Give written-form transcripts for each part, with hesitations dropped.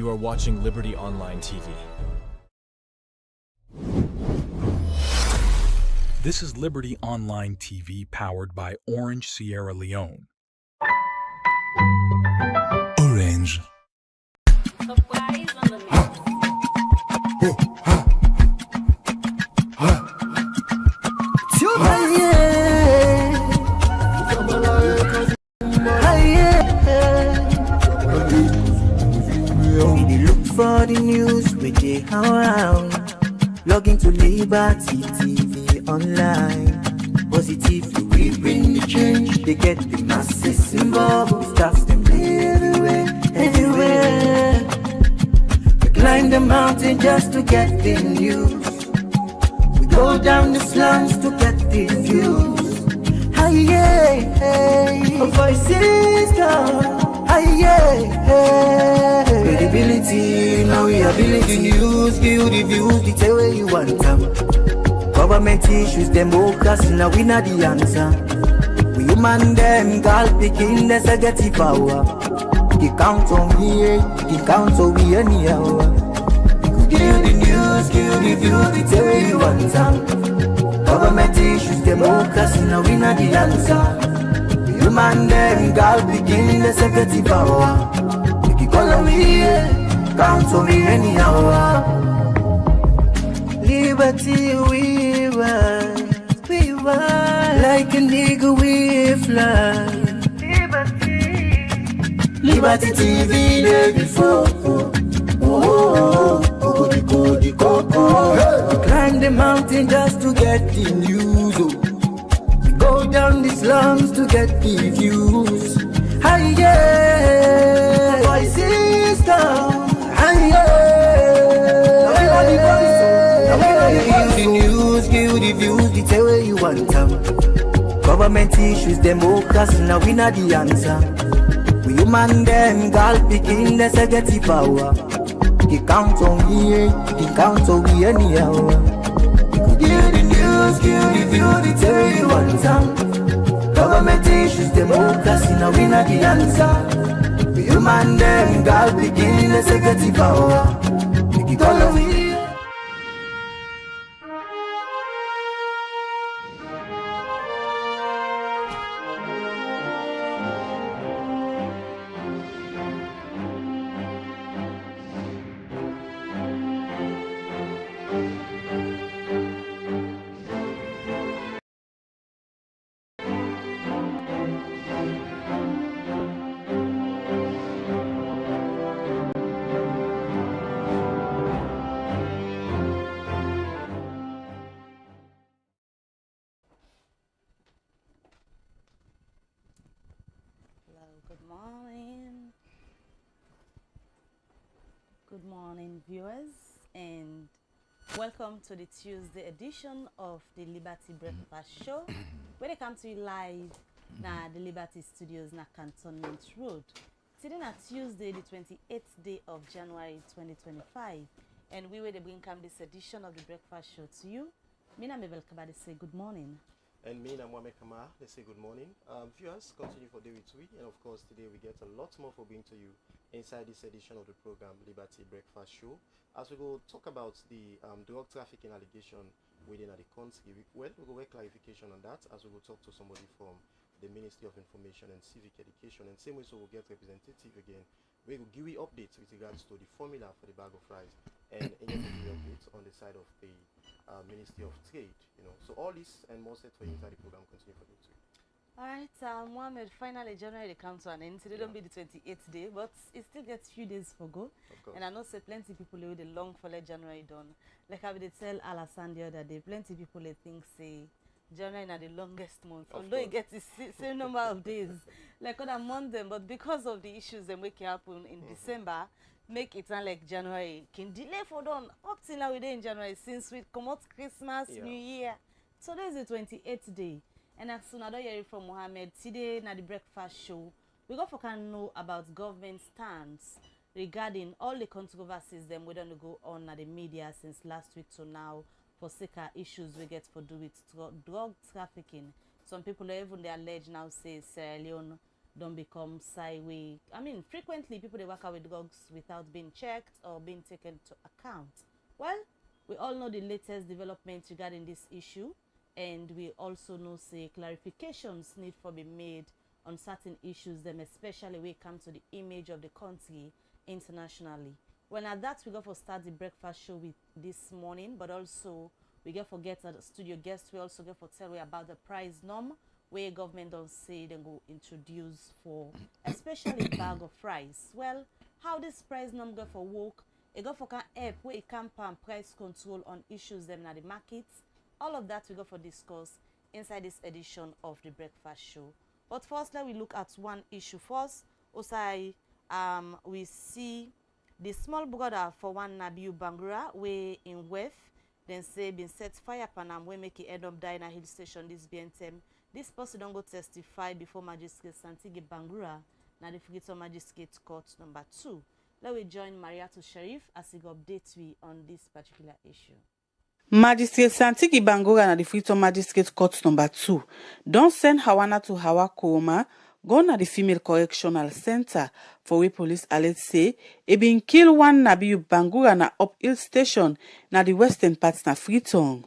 You are watching Liberty Online TV. This is Liberty Online TV powered by Orange Sierra Leone. Orange. For the news we get around, log into Liberty TV online. Positively we bring the change. They get the masses involved. Staff them everywhere. We climb the mountain just to get the news. We go down the slums to get the views. Hi yeah, our voices come. Hi yeah. Credibility, now we ability news, give the views, the tell where you want them. Government issues, democracy, now we not the answer. We human them, girl picking, there's a get the power. You count on me, you count on we anyhow. Give the news, give the views, the tell where you want them. Government issues, democracy, now we not the answer. We human them, girl picking, there's a get the power. Follow me, count on me anyhow. Liberty we ride, like a nigga we fly. Liberty TV day before. We climb the mountain just to get the news. We go down the slums to get the views. Hi yeah, voices down. Hi yeah, give the news, give the views, the tell where you want them. Government issues, democracy, now we not the answer. We human them, girl picking, there's a get the power. You count on me, you count on we anyhow. Give the news, give the views, the tell where you want them. Government issues, democracy, now we not the answer. We human them, God begin, let's get the power. We keep all we. Good morning, viewers, and welcome to the Tuesday edition of the Liberty Breakfast Show, where they come to you live na the Liberty Studios na Cantonment Road. Today na Tuesday, the 28th day of January 2025, and we will bring come this edition of the Breakfast Show to you. Mina Mabel Kabade say good morning. And me, Mohamed Kamara, they say good morning. Viewers, continue for day with we, and of course today we get a lot more for bringing to you inside this edition of the program Liberty Breakfast Show. As we go talk about the drug trafficking allegation within the country, we go get clarification on that as we go talk to somebody from the Ministry of Information and Civic Education, and same way so we'll get representative again. We will give you updates with regards to the formula for the bag of rice and any updates on the side of the Ministry of Trade, you know. So all this and more set for you inside the program. Continue for you too. All right, Mohammed, finally January comes to an end. Today don't be the 28th day, but it still gets few days for go. And I know say plenty people with the long for let January done. Like I did tell Alassane the other day, plenty people they think say January is the longest month, although it gets the same number of days like other months, but because of the issues that make it happen in December, make it sound like January can delay for done up till now. We're in January since we come out Christmas, New Year. So there's the 28th day, and as soon as I hear from Mohammed today na the breakfast show, we go for can know about government stance regarding all the controversies them we don't go on at the media since last week to now. For sicker issues we get for do with drug trafficking. Some people even they allege now say Sierra Leone don't become sideway. I mean, frequently people they work out with dogs without being checked or being taken to account. Well, we all know the latest developments regarding this issue, and we also know say clarifications need to be made on certain issues, them especially when it comes to the image of the country internationally. When at that, we go for start the breakfast show with this morning, but also we get for get a studio guest. We also get for tell you about the price norm where government don't say they go introduce for especially bag of rice. Well, how this price norm go for work? It go for can help where it can pan price control on issues them in the markets. All of that we go for discuss inside this edition of the breakfast show. But first, let we look at one issue first. Also, we see the small brother for one Nabiu Bangura way in West. Then say been set fire panam we make it end up dying at hill station this BNTM. This person don't go testify before Magistrate Santigi Bangura na the Freetown Magistrate Court number 2. Let we join Maria to Sheriff as he go update we on this particular issue. Magistrate Santigi Bangura na the Freetown Magistrate Court number 2 don't send Hawana to Hawa Koma go na the Female Correctional Center for we police alert say e been kill one Nabiu Bangura na up hill station na the western part na Freetown.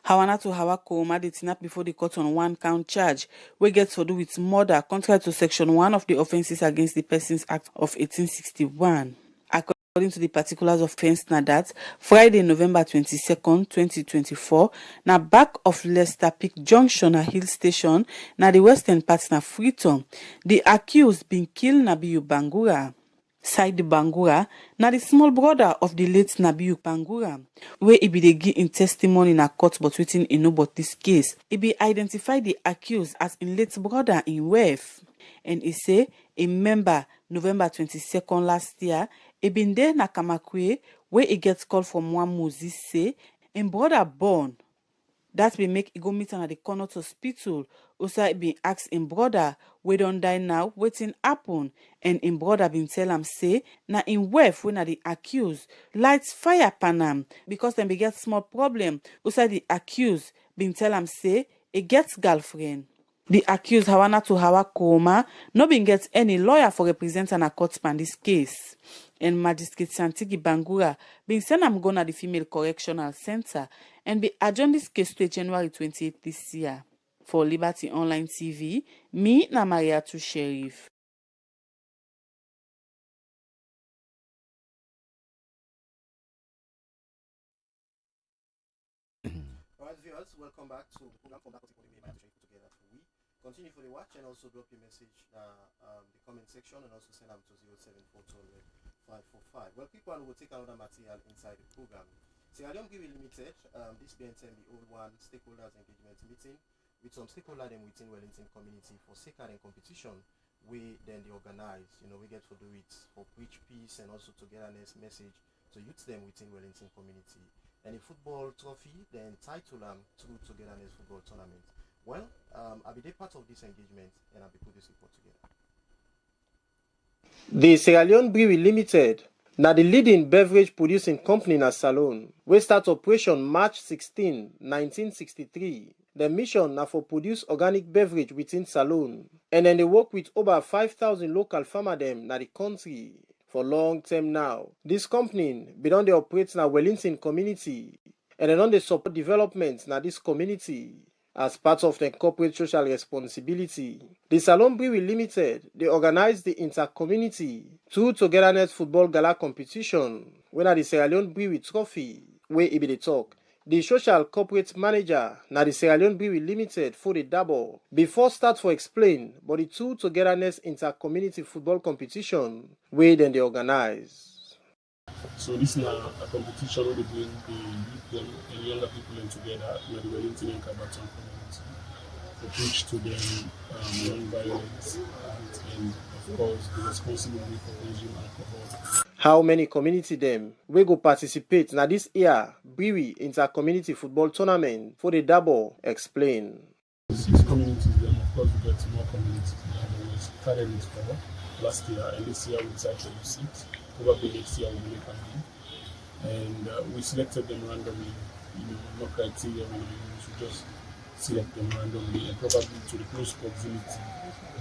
Hawana to Hawa Koma they tinap before the court on 1 count charge we get to do with murder contrary to section 1 of the Offences Against the Persons Act of 1861. According to the particulars of offense na that Friday, November 22nd, 2024, na back of Leicester Peak Junction na hill station na the western part na Freetown, the accused been killed Nabiu Bangura. Side Bangura na the small brother of the late Nabiu Bangura, where he be dey give in testimony in a court but waiting in no but this case. He be identify the accused as in late brother in Wef, and he say a member November 22nd last year, he been there na Kamakwe where he gets called from one Moses say in brother born. That be make he go meet am at the Chernor hospital. Also he been ask in brother we don't die now, waiting happen, and in brother been tell him say na in wife when the accused lights fire panam because them be get small problem. Also the accused been tell him say he gets girlfriend. The accused Hawana to Hawa Koma no been get any lawyer for representing a court span this case. And Magistrate Santigi Bangura been sent am go na the Female Correctional Center and be adjourn this case to January 28th this year. For Liberty Online TV, me na Maria to Sheriff. Alright viewers, welcome back to the program from that particular day together for we. Continue for the watch and also drop your message the comment section and also send them to 07412 545. Well, people will take another material inside the program. Sierra Leone Police Limited, this BNTM the old one stakeholders engagement meeting with some stakeholders within Wellington community for sacred and competition. We then they organize, we get to do it for preach peace and also togetherness message to youth them within Wellington community. And a football trophy, then title through togetherness football tournament. Well, I'll be part of this engagement and I'll be put this report together. The Sierra Leone Brewery Limited, now the leading beverage producing company in Salone, we start operation March 16, 1963. The mission now for produce organic beverage within Salone, and then they work with over 5,000 local farmers them na the country for long term now. This company be on the operate na Wellington community, and then on the support development na this community. As part of the corporate social responsibility, the Salone Brewery Limited, they organize the inter-community two togetherness football gala competition when at the Sierra Leone Brewery Trophy, where it be the talk. The social corporate manager, na the Sierra Leone Brewery Limited for the double. Before start for explain, but the two togetherness inter-community football competition, where then they organize. So this is a competition where they bring the youth and younger people in together, the Wellington and Cabaton community, to preach to them non-violence and of course the responsibility for using alcohol. How many community them we go participate na this year Brewery inter-community football tournament for the double explain. 6 communities then of course we get more communities than we started with 4 last year, and this year we decided to 6. Probably next year we'll make a name. And we selected them randomly, no criteria, we should just select them randomly and probably to the close proximity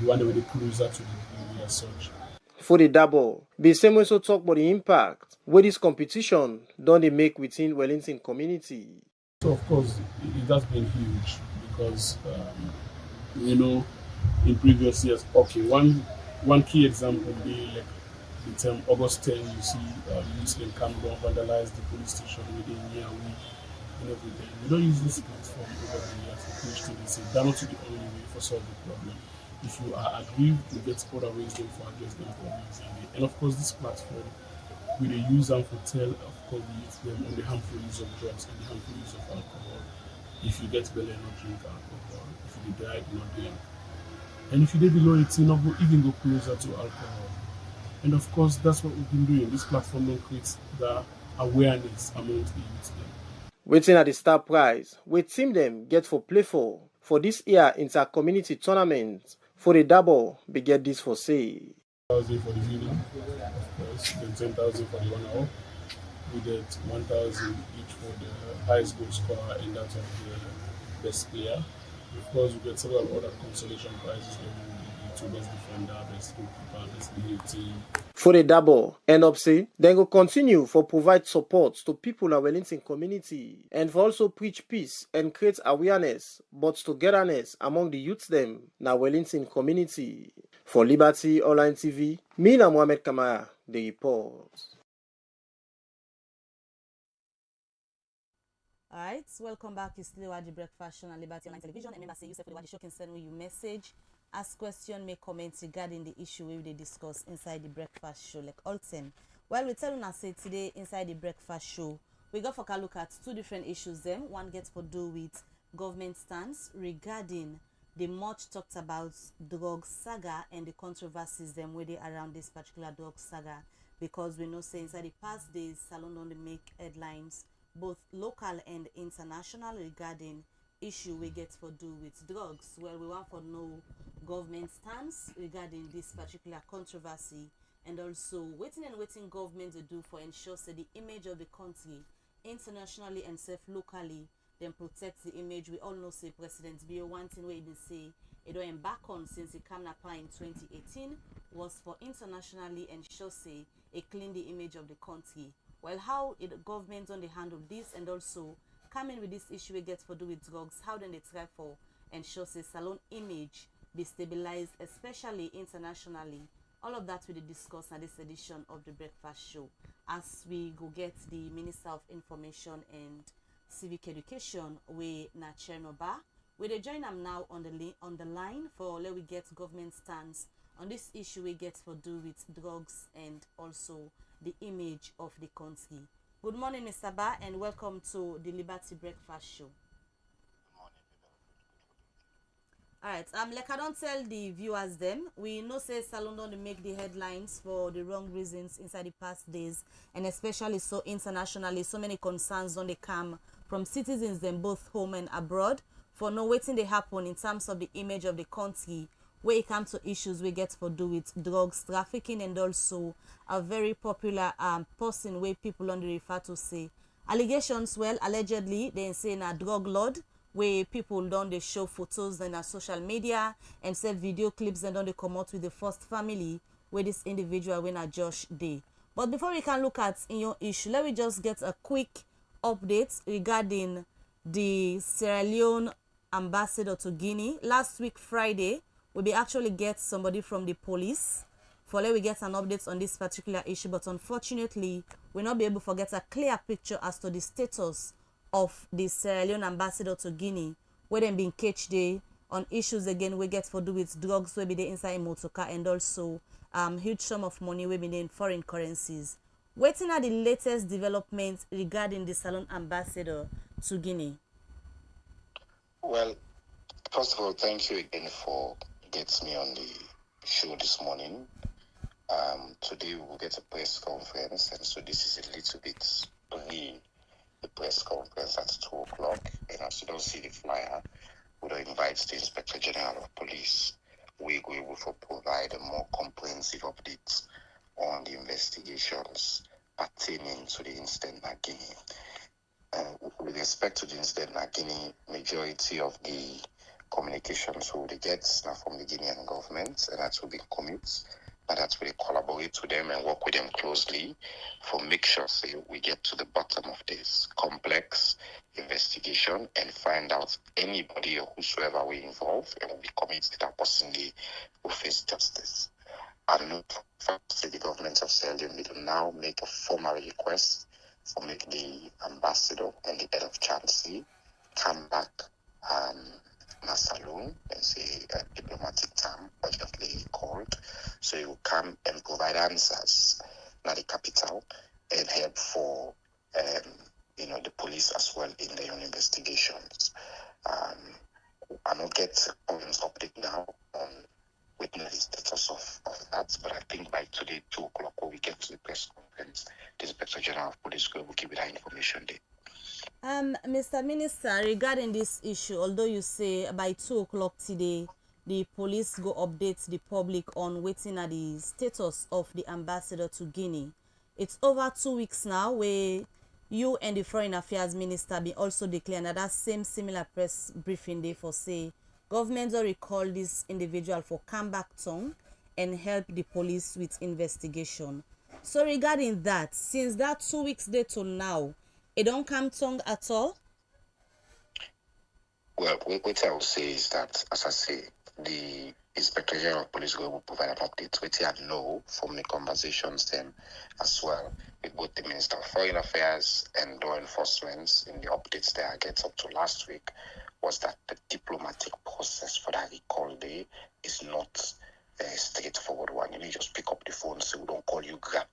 you want to be closer to the area as such. For the double, the same also talk about the impact where this competition don't they make within Wellington community. So of course, it has been huge because in previous years. Okay, one key example be like the term August 10. You see, youths in come down, vandalize the police station within a week and everything. We don't use this platform over the years to push to this. That's not the only way for solve the problem. If you are aggrieved, you get other ways to address them problems. And of course, this platform we dey use them for tell, of course, we use them on the harmful use of drugs and the harmful use of alcohol. If you get belly, not drink alcohol. If you dey drive, not drink. And if you dey below 18, not go even go closer to alcohol. And of course, that's what we've been doing. This platform then creates the awareness amongst the youth. Waiting at the star prize, we team them get for play for this year inter-community tournament. For the double, we get this for say. 1,000 for the winner, of course, then 10,000 for the runner-up. We get 1,000 each for the highest goal scorer and that of the best player. Of course, we get several other consolation prizes that we will give to best defender, best goalkeeper, best behaved team. For the double, end up say, then go continue for provide support to people in Wellington community and for also preach peace and create awareness but togetherness among the youths them na Wellington community. For Liberty Online TV, me na Mohamed Kamara, the report. Alright, welcome back. You still watch the Breakfast Show on Liberty Online Television. And remember, say you say the show can send you message, ask question, make comments regarding the issue we they discuss inside the Breakfast Show. Like all 10. Well, we tell you now say today inside the Breakfast Show, we got for a look at two different issues. Them one gets for do with government stance regarding the much talked about drug saga and the controversies them where they around this particular drug saga, because we know say inside the past days Salon don't make headlines both local and international regarding issue we get for do with drugs. Well, we want for know government stance regarding this particular controversy, and also waiting government to do for ensure say the image of the country internationally and self locally then protect the image. We all know say President Bio one thing where he been say it don't embark on since he came up in 2018 was for internationally ensure say a clean the image of the country. Well, how it government on the handle this, and also coming with this issue we get for do with drugs, how then they try for ensure say salon image be stabilized, especially internationally. All of that we will discuss at this edition of the Breakfast Show as we go get the Minister of Information and Civic Education we na Chernor we they join them now on the line for let we get government stance on this issue we get for do with drugs and also the image of the country. Good morning, Mr. Ba, and welcome to the Liberty Breakfast Show. Alright, like I don't tell the viewers them, we know say Salon don't make the headlines for the wrong reasons inside the past days, and especially so internationally, so many concerns don't they come from citizens them both home and abroad for no waiting they happen in terms of the image of the country where it comes to issues we get for do with drugs trafficking, and also a very popular person where people only refer to say allegations. Well, allegedly they say a drug lord where people don't they show photos in social media and say video clips and don't they come out with the first family where this individual when a Josh Day. But before we can look at in your issue, let me just get a quick update regarding the Sierra Leone ambassador to Guinea. Last week Friday we actually get somebody from the police for let we get an update on this particular issue, but unfortunately we'll not be able to get a clear picture as to the status of the Sierra Leone ambassador to Guinea, where them being catched day on issues again we get for do with drugs where be they inside motorcar, and also huge sum of money we be in foreign currencies. Waiting at the latest developments regarding the Salon ambassador to Guinea. Well, first of all, thank you again for getting me on the show this morning. Today we'll get a press conference, and so this is a little bit early, the press conference at 2 o'clock. And as you don't see the flyer, we will invite the Inspector General of Police. We will able to provide a more comprehensive update on the investigations pertaining to the incident in Guinea. With respect to the incident in Guinea, majority of the communications we will get now from the Guinean government. government, and that will be commit, but that we collaborate with them and work with them closely for make sure say we get to the bottom of this complex investigation and find out anybody or whosoever we involve, and we commit that person will face justice. I know for the government of Sierra Leone will now make a formal request for make the ambassador and the head of chancery come back in a saloon and say a diplomatic term urgently called, so he will come and provide answers in the capital and help for the police as well in their own investigations. I don't get points update now on witness the status of that, but I think by today 2 o'clock when we get to the press conference, the Inspector General of Police will give you that information there. Mr. Minister, regarding this issue, although you say by 2 o'clock today, the police go update the public on waiting at the status of the ambassador to Guinea. It's over 2 weeks now where you and the Foreign Affairs Minister be also declared that same similar press briefing day for say government will recall this individual for come back town and help the police with investigation. So regarding that, since that 2 weeks day to now, it don't come tongue at all? Well, what I will say is that, as I say, the Inspector General of Police will provide an update. What I know from the conversations then as well with both the Minister of Foreign Affairs and law enforcement in the updates that I get up to last week was that the diplomatic process for that recall day is not a straightforward one. You need to just pick up the phone, so we don't call you grab.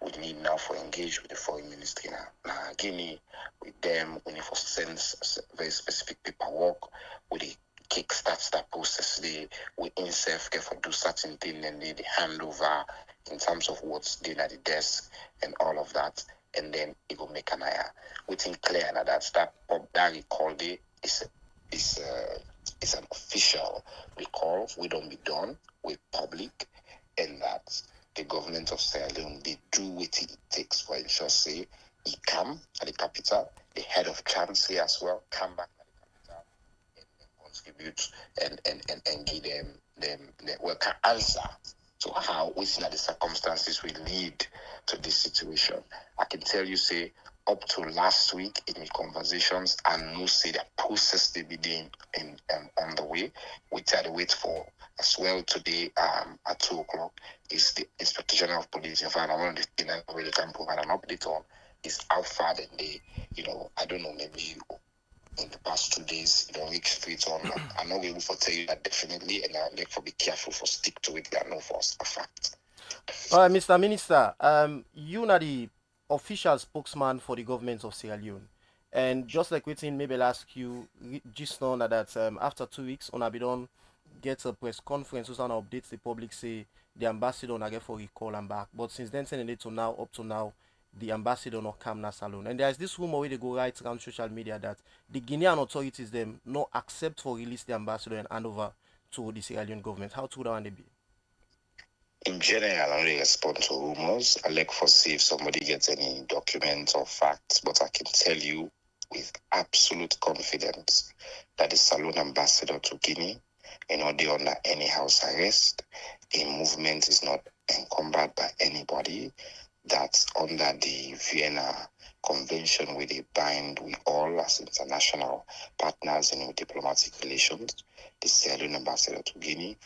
We need now for engage with the foreign ministry now Guinea, with them, we need for send very specific paperwork, with the kickstart that process there, we insert for do certain thing and they hand over in terms of what's doing at the desk and all of that, and then it will make an eye. We think clear now that recall day is an official recall. We don't be done with public, and that the government of Sierra Leone, they do what it takes for ensure say he come at the capital, the head of chancery as well come back at the capital and contribute and give them well can answer to how within the circumstances will lead to this situation. I can tell you say up to last week in the conversations, I know say the process they be doing on the way. We try to wait for as well today at 2 o'clock is the Inspector General of Police. In fact, one of the things I really can provide an update on is how far that they, I don't know, maybe in the past 2 days, reach straight on. I'm not able to tell you that definitely, and I'll therefore be careful for stick to it. I know for a fact. All right, Mr. Minister, you are the official spokesman for the government of Sierra Leone. And just like waiting, maybe I'll ask you just know that after 2 weeks, on Abidon get a press conference, so updates the public say the ambassador on get for recall and back. But since then, sending it to now, up to now, the ambassador not come na salon. And there's this rumor where they go right around social media that the Guinean authorities them not accept for release the ambassador and hand over to the Sierra Leone government. How true that one they be? In general, I don't really respond to rumors. I look for see if somebody gets any documents or facts, but I can tell you with absolute confidence that the Salon ambassador to Guinea they under any house arrest. A movement is not encumbered by anybody. That's under the Vienna Convention where they bind we all as international partners in diplomatic relations. The Sierra Leone ambassador to Guinea,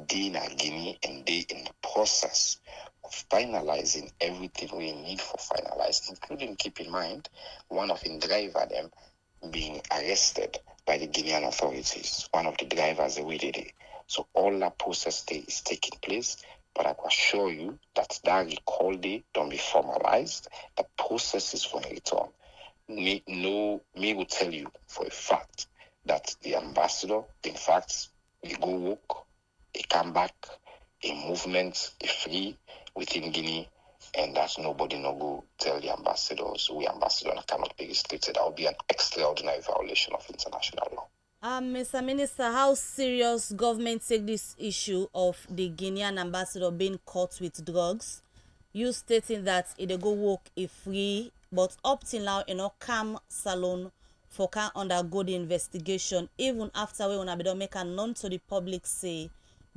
Guinea, and they in the process of finalizing everything we need for finalize, including keep in mind one of the driver them being arrested by the Guinean authorities. One of the drivers away today. So all that process day is taking place. But I can assure you that recall day don't be formalized. The process is for return. Me will tell you for a fact that the ambassador, in fact, he go work, he come back, a movement, a free within Guinea, and that nobody no go tell the ambassadors we ambassador cannot be restricted. That would be an extraordinary violation of international law. Mr. Minister, how serious government take this issue of the Guinean ambassador being caught with drugs? You stating that it go work if free, but up till now, come salon for can undergo the investigation even after we wanna be don't make a known to the public say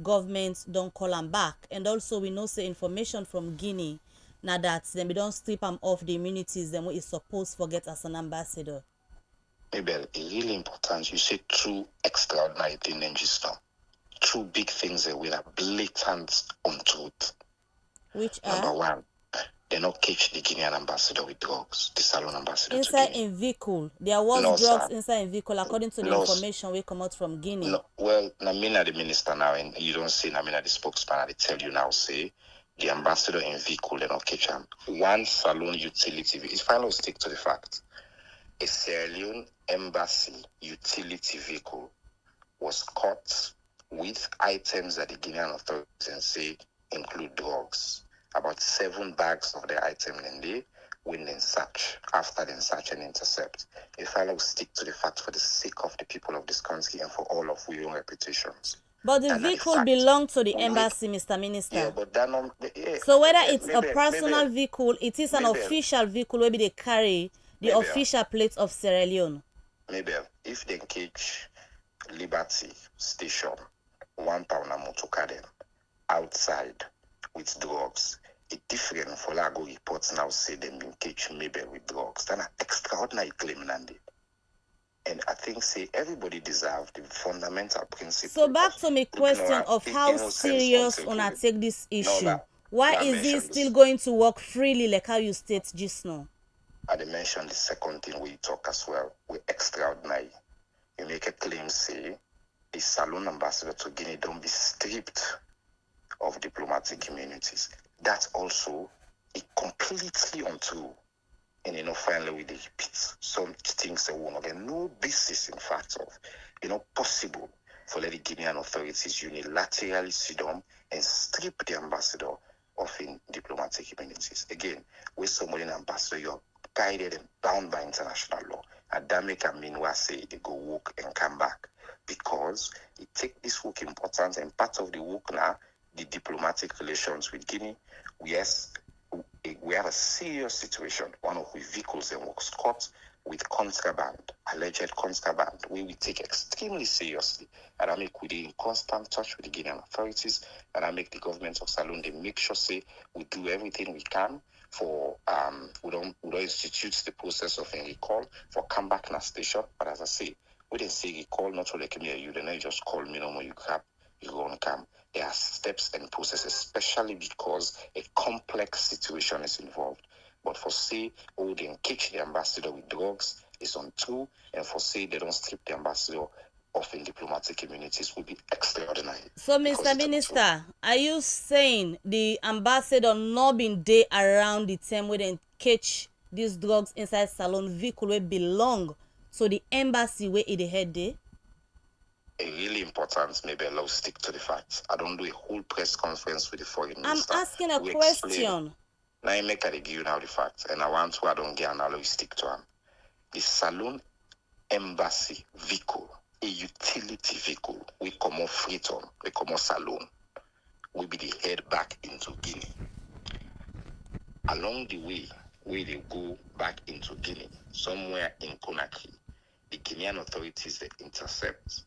government don't call them back. And also we know say information from Guinea now that then we don't strip them off the immunities then we is supposed forget as an ambassador. Maybe really important. You say two extraordinary things just now. Two big things that will have blatant untruth. Which Number are one, they not catch the Guinean ambassador with drugs, the Salon ambassador inside to Guinea. in vehicle. There was No, drugs sir. inside in vehicle according to the No, information we come out from Guinea. No, well, Namina the minister now, and you don't say Namina the spokesman, they tell you now, say, the ambassador in vehicle, they not catch him. One Salon utility, if I don't stick to the fact, a Sierra Leone embassy utility vehicle was caught with items that the Guinean authorities say include drugs. About 7 bags of the item in there when they search, after they search and intercept. If I will stick to the fact for the sake of the people of this country and for all of our own reputations. But the And vehicle fact, belonged to the embassy, Mr. Minister. Yeah, but that not, yeah, so whether yeah, it's a personal vehicle, it is an official vehicle where they carry the official plates of Sierra Leone. Maybe if they catch Liberty Station, 1 pound a motor them outside with drugs, it's different for Lago reports now say them been catch maybe with drugs. That's an extraordinary claim, Nandi. And I think say everybody deserves the fundamental principle. So back to my question of how serious una take this issue. No, why is it still going to work freely like how you state just now? I mentioned the second thing we talk as well. We're extraordinary. You make a claim say the Salon ambassador to Guinea don't be stripped of diplomatic immunities. That's also completely untrue. And finally we repeat some things that will not get no basis in fact of possible for the Guinean authorities unilaterally sit down and strip the ambassador of diplomatic immunities. Again, with somebody an ambassador, you're guided and bound by international law. And that make a mean where say they go work and come back. Because it take this work important and part of the work now, the diplomatic relations with Guinea, yes, we have a serious situation. One of the vehicles and was caught with contraband, alleged contraband, where we take extremely seriously. And I make we in constant touch with the Guinean authorities, and I make the government of Salon, they make sure say we do everything we can for we don't institute the process of a recall for come back in a station. But as I say, we didn't say recall, not only come here, you then just call me no more, you grab, you go and come. There are steps and processes, especially because a complex situation is involved. But for say, they catch the ambassador with drugs is untrue, and for say they don't strip the ambassador of diplomatic immunities would be extraordinary. So, Mr. Minister, are you saying the ambassador not been there around the time where they catch these drugs inside Salon vehicle where belong to the embassy where it head there? A really important, maybe I'll stick to the facts. I don't do a whole press conference with the foreign minister. I'm asking a question. Now I make I give you now the facts, and I want to I don't get an allow stick to them. The Salon embassy vehicle, a utility vehicle, we come off Freetown, we come off Salon, will be the head back into Guinea. Along the way, where they go back into Guinea, somewhere in Conakry, the Guinean authorities they intercept,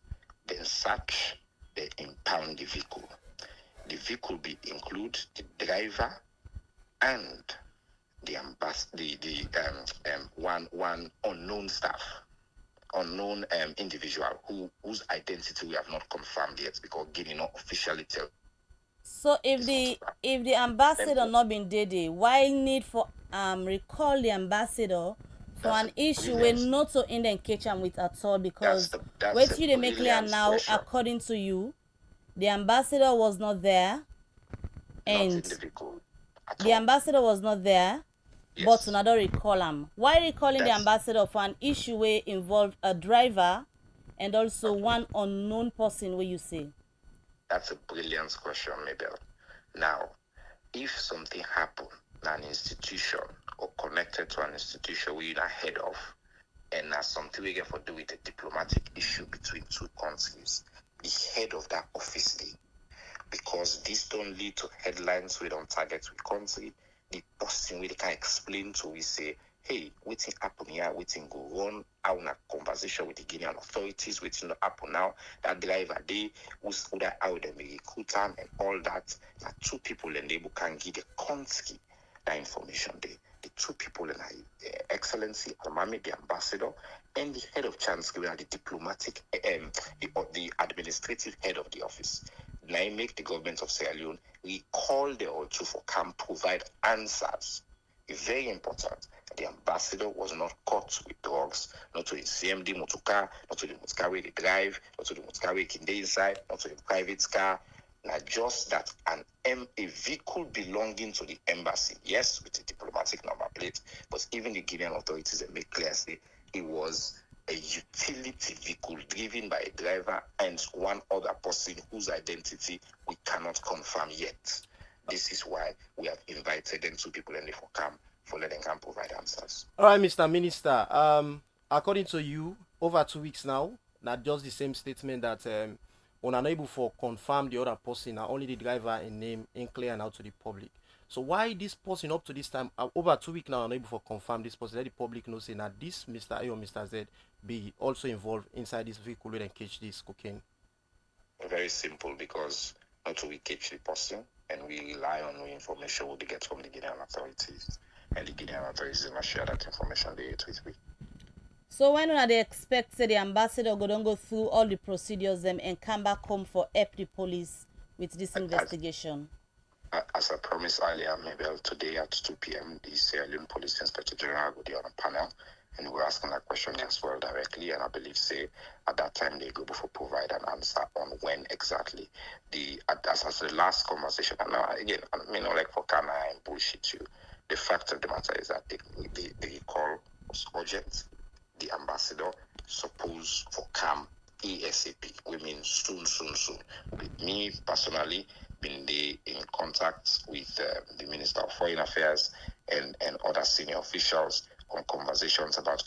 then search, they impound the vehicle. The vehicle be include the driver and the one unknown staff, unknown individual whose identity we have not confirmed yet because Guinea not officially tell. So if the ambassador not been there, why need for recall the ambassador for an issue where not so Indian catch him with at all? Because what you they make clear now, according to you, the ambassador was not there, and the ambassador was not there, yes. But another recall him. Why recalling the ambassador for an issue where involved a driver and also one unknown person where you say? That's a brilliant question, Mabel. Now, if something happened in an institution or connected to an institution we're ahead of, and that's something we get for do with a diplomatic issue between two countries, the head of that office day. Because this don't lead to headlines we don't target with country, the person we can explain to we say, hey, waiting happen here, waiting go on, I want a conversation with the Guinean authorities, waiting to happen now, that driver they who's that out them recruit and all that. That two people and they can give the country that information they. The two people in Excellency Almami, the ambassador, and the head of Chancellery, the diplomatic, the administrative head of the office. Now make the government of Sierra Leone recall the Ochu for can provide answers. It's very important. The ambassador was not caught with drugs, not to the CMD motorcar, not to the motorcar where they drive, not to the motorcar where they inside, not to the private car. Not just that a vehicle belonging to the embassy, yes, with a diplomatic number plate, but even the Guinean authorities have made clear say it was a utility vehicle driven by a driver and one other person whose identity we cannot confirm yet. This is why we have invited them two people and they for come for let them come provide answers. All right, Mr. Minister. According to you, over 2 weeks now, not just the same statement that unable for confirm the other person, only the driver and name in clear and out to the public. So why this person up to this time, over 2 weeks now, unable for confirm this person, let the public know saying that this Mr. A or Mr. Z be also involved inside this vehicle and catch this cocaine? Very simple, because not we catch the person and we rely on the information we get from the Guinean authorities, and the Guinean authorities will share that information with me. So when they expect the ambassador go through all the procedures and come back home for help the police with this investigation? As I promised earlier, maybe today at 2 p.m., the Sierra Leone Police Inspector General will be on a panel, and we're asking that question as well directly, and I believe say at that time they go before provide an answer on when exactly as the last conversation. And now again, I mean, like for Kana and bullshit you, the fact of the matter is that the call was urgent. The ambassador supposed for come ASAP. We mean soon. With me personally, been in contact with the Minister of Foreign Affairs and other senior officials on conversations about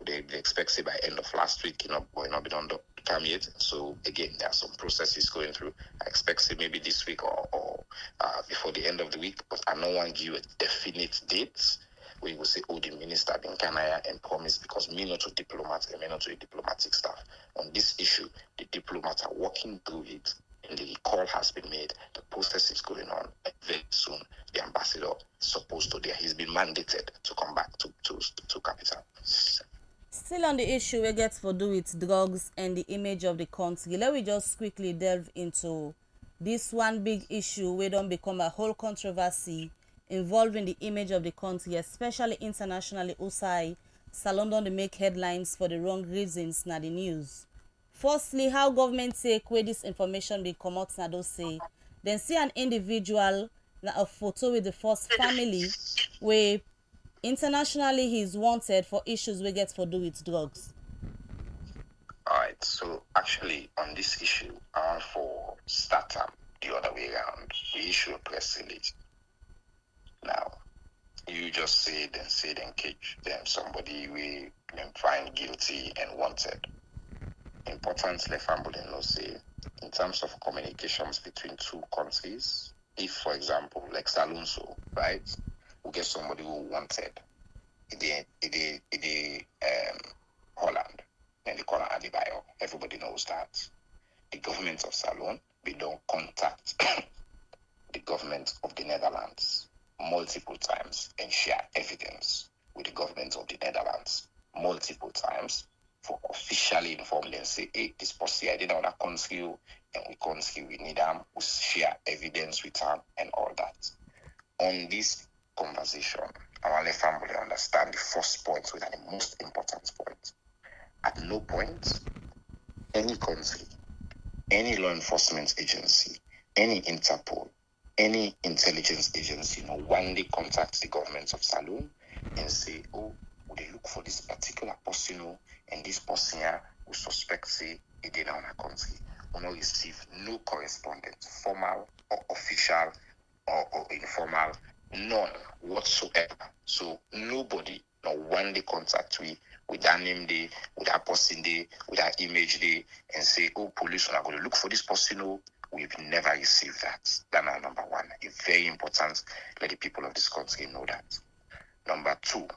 they expect say by end of last week, will not be done to come yet. So again, there are some processes going through. I expect say maybe this week or before the end of the week, but I don't want to give you a definite date. We will say, the minister been Kanaya and promise, because me not a diplomat and me not a diplomatic staff. On this issue, the diplomats are working through it, and the call has been made. The process is going on. Very soon, the ambassador is supposed to he's been mandated to come back to capital. Still on the issue we get for do with drugs and the image of the country, let me just quickly delve into this one big issue where don't become a whole controversy involving the image of the country, especially internationally. Usai Salon don't make headlines for the wrong reasons na the news. Firstly, how government take where this information be come out na do say, then see an individual na a photo with the first family where internationally he's wanted for issues we get for do with drugs. Alright, so actually on this issue, for startup the other way around, we issue a press release. Now, you just say then catch them somebody we find guilty and wanted. Importantly, family no say in terms of communications between two countries, if for example, like Salunso, right, we get somebody who wanted Holland, and they call her Adebayo. Everybody knows that. The government of Salon, we don't contact the government of the Netherlands multiple times and share evidence with the government of the Netherlands multiple times for officially inform them, say, hey, this person I didn't want to country and we need them, we share evidence with them and all that. On this conversation, I want the family understand the first point, which are the most important point. At no point, any country, any law enforcement agency, any Interpol, any intelligence agency, one day contact the government of Salon and say, would they look for this particular person, and this person here we suspect say it did on a country. We not receive no correspondence, formal or official or informal, none whatsoever. So nobody, no one day contact we with that name day, with that person day, with that image day, and say, police are going to look for this person. We've never received that. That's number one. It's very important. Let the people of this country know that. Number two,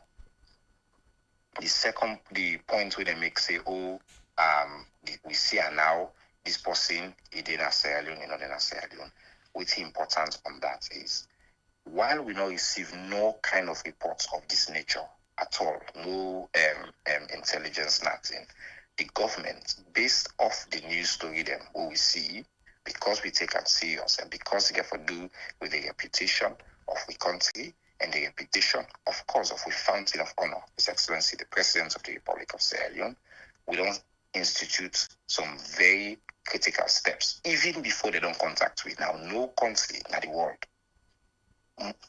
the point where they make say, oh, we see her now, this person, he did not Sierra Leone, he not in Sierra Leone. What's important on that is, while we not receive no kind of reports of this nature at all, no intelligence, nothing, the government, based off the news story them who we see, because we take it serious and because they get to do with the reputation of the country and the reputation, of course, of the fountain of honor, His Excellency the President of the Republic of Sierra Leone, we don't institute some very critical steps, even before they don't contact with. Now, no country in the world,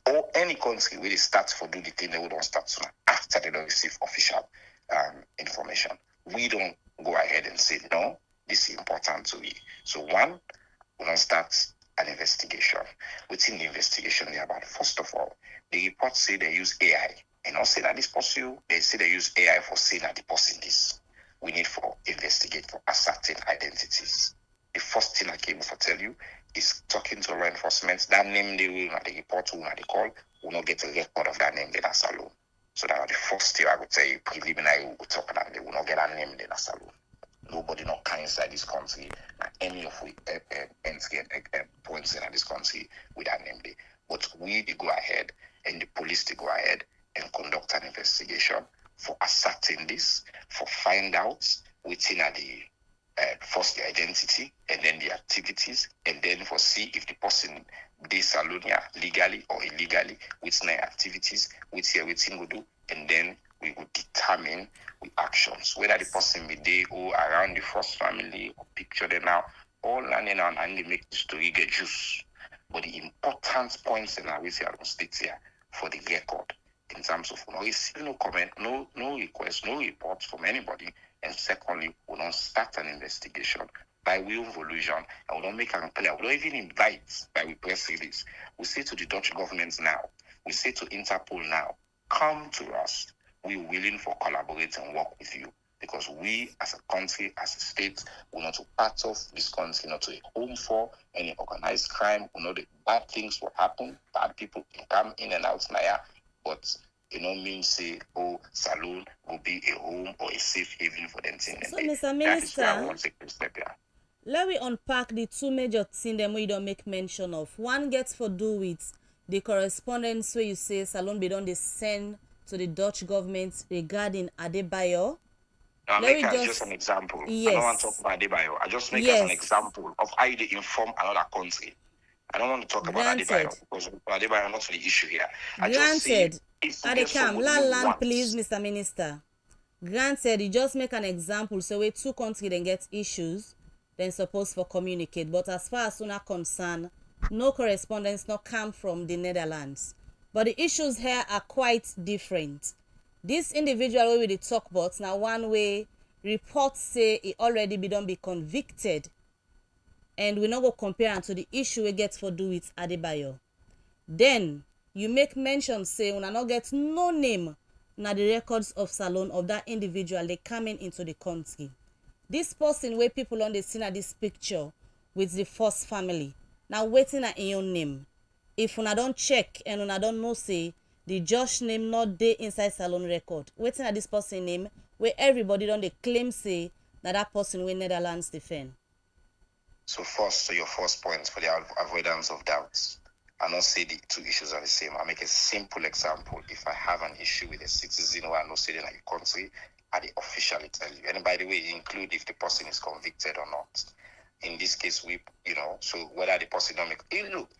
or any country where they start for do the thing they don't start soon after they don't receive official information. We don't go ahead and say, no, this is important to me. So one, we don't start an investigation. Within the investigation, they about, first of all, the reports say they use AI. And not say that this person, they say they use AI for saying that the person is. We need for investigate for ascertain identities. The first thing I came to tell you is talking to law enforcement. That name they will not the report, will not the call, will not get a record of that name in a salon. So that was the first thing I would tell you, preliminary we will talk about, they will not get a name in a salon. Nobody not can inside this country, any of we entry points in this country with that name there. But we go ahead and the police they go ahead and conduct an investigation for ascertain this, for find out within the first the identity and then the activities, and then for see if the person they salon legally or illegally with their activities, with here within we do, and then we would determine with actions whether the person be there or around the first family or picture them now, all landing on and they make the story get juice. But the important points in our state here for the record in terms of no receive no comment, no request, no report from anybody, and secondly, we don't start an investigation by will of illusion, and we don't make a clear. We don't even invite by we press release. We say to the Dutch government now, we say to Interpol now, come to us. We're willing for collaborate and work with you because we as a country, as a state, we're not to part of this country, not to a home for any organized crime. We know that bad things will happen, bad people can come in and out now, but you know, mean say, oh, saloon will be a home or a safe haven for them. So, Mr. Minister, let me unpack the two major things that we don't make mention of. One gets for do with the correspondence where you say Salon be done they send to the Dutch government regarding Adebayo. Now, make as just an example. Yes. I don't want to talk about Adebayo. I just make as an example of how they inform another country. I don't want to talk about Adebayo because Adebayo is not the issue here. I just say Adekam, land please, Mr. Minister. Granted, you just make an example so where two countries then get issues, then supposed for communicate. But as far as una concerned, no correspondence not come from the Netherlands. But the issues here are quite different. This individual with the talk about now one way reports say he already be convicted. And we not go compare to the issue we get for do with Adebayo. Then you make mention say una not get no name na the records of Salon of that individual they coming into the country. This person where people on the scene at this picture with the first family now waiting at your name. If una don't check and una don't know say the Josh name not there inside Salon record, waiting at this person name where everybody don't they claim say that person where Netherlands defend. So first, your first point for the avoidance of doubts. I not say the two issues are the same. I make a simple example. If I have an issue with a citizen who I know sitting in a country, I officially tell you. And by the way, include if the person is convicted or not. In this case, we, so whether the person don't make, look,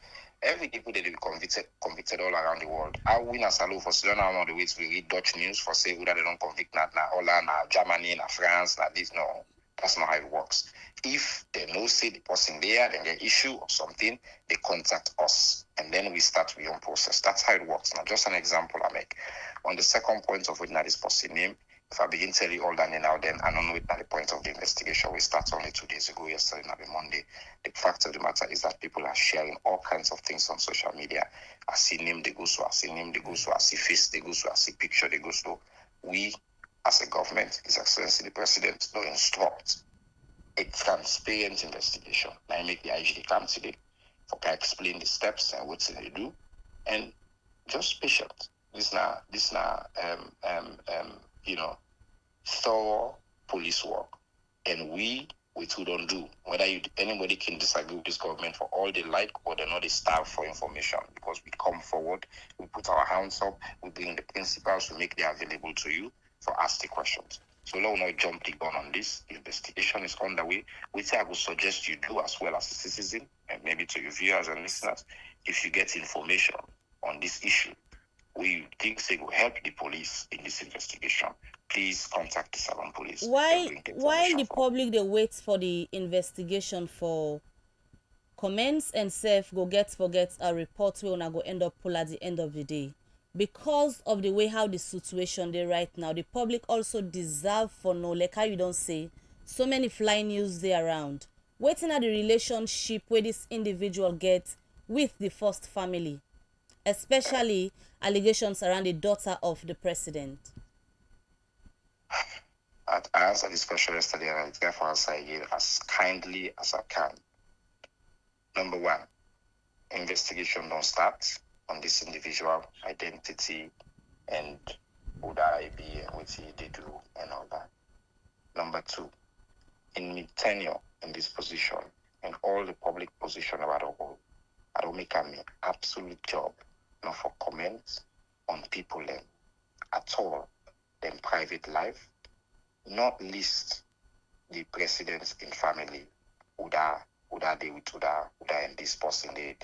every people that be convicted all around the world. I win as a law for Sierra Leone on the way to read Dutch news for say whether they don't convict na Holland, na Germany, na France, na this. No, that's not how it works. If they know say the person there, then get issue or something, they contact us. And then we start with your process. That's how it works. Now, just an example I make. On the second point of whether this person name, if I begin to tell you all that now, then I don't know it at the point of the investigation. We start only 2 days ago, yesterday, not Monday. The fact of the matter is that people are sharing all kinds of things on social media. I see name, they go so, I see name, they go so, I see face, they go so, I see picture, they go so. We, as a government, His Excellency the President, don't instruct a transparent investigation. I make the IG come today for can explain the steps and what they do, and just patient. This now thorough police work. And we too don't do. Whether anybody can disagree with this government for all they like, or they're not starved for information, because we come forward, we put our hands up, we bring the principals, we make them available to you for asking questions. So let us not jump the gun on this. The investigation is underway, which I would suggest you do as well as a citizen, and maybe to your viewers and listeners, if you get information on this issue, we think they will help the police in this investigation. Please contact the Salon Police. While the public they wait for the investigation for comments and self go forget a report we una go end up pull at the end of the day. Because of the way how the situation they right now, the public also deserve for know, like how you don't say, so many fly news they around. Waiting at the relationship where this individual gets with the first family, especially allegations around the daughter of the president. I answered this question yesterday, and I'll therefore answer again as kindly as I can. Number one, investigation don't start on this individual identity and who that I be and what they do and all that. Number two, in my tenure in this position and all the public position about the whole, I don't make an absolute job not for comments on people at all, them private life, not least the presidents in family who that they with who that and this person there.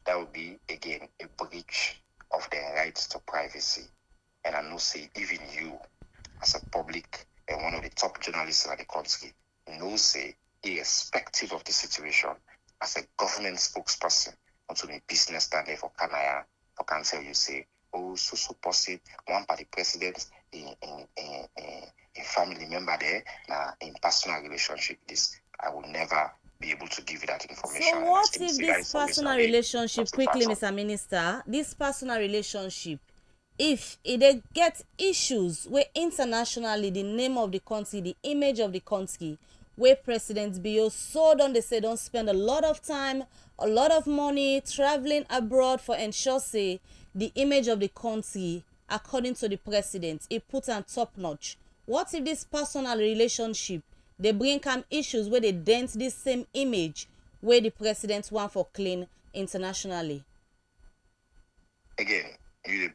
That would be again a breach of their rights to privacy. And I know say even you as a public and one of the top journalists in the country know say irrespective of the situation, as a government spokesperson onto the business standard for Kanaya, for can tell you say, oh, so possible one party president in family member there, in personal relationship, this I will never be able to give you that information. So what if this personal relationship, quickly, Mr. Minister, this personal relationship, if they get issues where internationally the name of the country, the image of the country, where President Bio so don't they say don't spend a lot of time, a lot of money traveling abroad for ensure say the image of the country, according to the president, it put on top notch. What if this personal relationship they bring come issues where they dent this same image where the president want for clean internationally? Again, you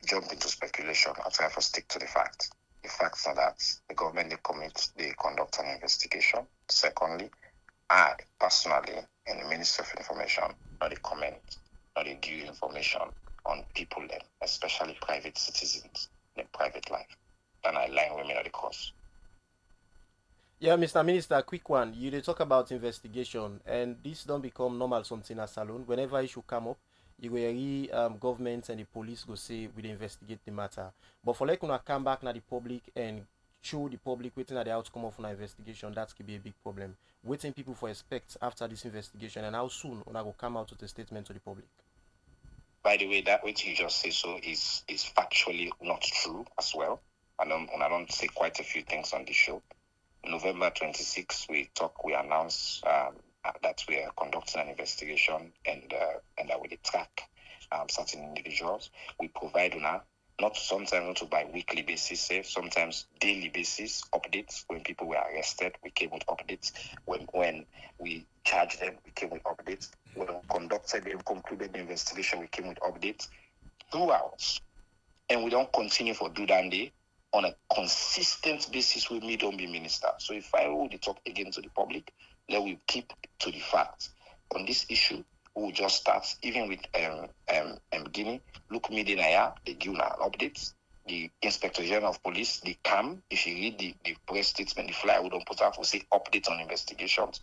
jump into speculation. I'll try to stick to the facts. The facts are that the government they conduct an investigation. Secondly, I personally and the Minister of Information not a comment, not a give information on people then, especially private citizens, their private life. And I line women at the course. Yeah, Mr. Minister, quick one. You did talk about investigation, and this don't become normal something as salon. Whenever issue come up, you will government and the police go say we investigate the matter. But for like una come back now the public and show the public waiting at the outcome of an investigation, that could be a big problem. Waiting people for expect after this investigation, and how soon una go come out with a statement to the public. By the way, that which you just say so is factually not true as well. I don't say quite a few things on the show. November 26th, we announced that we are conducting an investigation and that we track certain individuals. We provide not by weekly basis, sometimes daily basis updates. When people were arrested, we came with updates. When we charged them, we came with updates. When we conducted and concluded the investigation, we came with updates throughout. And we don't continue for do that day on a consistent basis with me don't be minister. So if I will talk again to the public, then we keep to the facts. On this issue, we will just start, even with Guinea, look me the give updates. The Inspector General of Police, the CAM, if you read the press statement, the flyer we don't put out for say updates on investigations.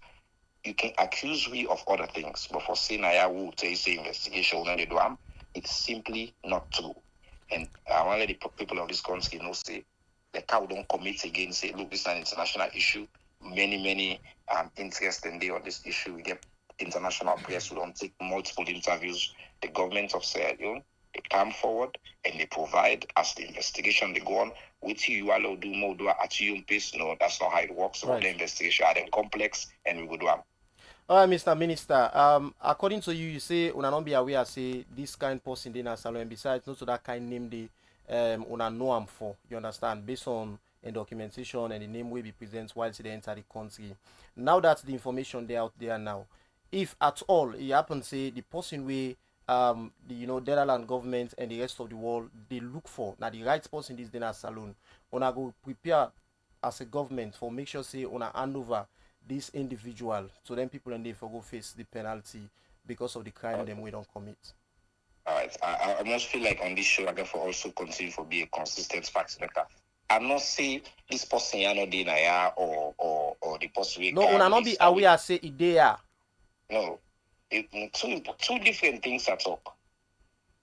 You can accuse me of other things, but for saying I will say investigation, it's simply not true. And I want to let the people of this country know, say, the cow don't commit again, say, look, this is an international issue. Many interest in on this issue. We get international press who don't take multiple interviews. The government of Sierra Leone, they come forward and they provide, as the investigation they go on, with you allow do more do at your own pace. No, that's not how it works. So the investigation are then complex and we go do them. All right, Mr. Minister. According to you, you say una not be aware say this kind person in a salon. And besides, not to that kind name una know am for, you understand, based on the documentation and the name will be present while they enter the country. Now that the information they out there now, if at all it happens, say the person we the Netherlands government and the rest of the world they look for now the right person is dinner salon, una go prepare as a government for make sure say una hand over this individual so then people and they for go face the penalty because of the crime them we don't commit. All right. I must feel like on this show, I got for also continue for be a consistent fact maker. I'm not say this person ya no deny or the person we no, una not be aware say it there. No, two different things at all.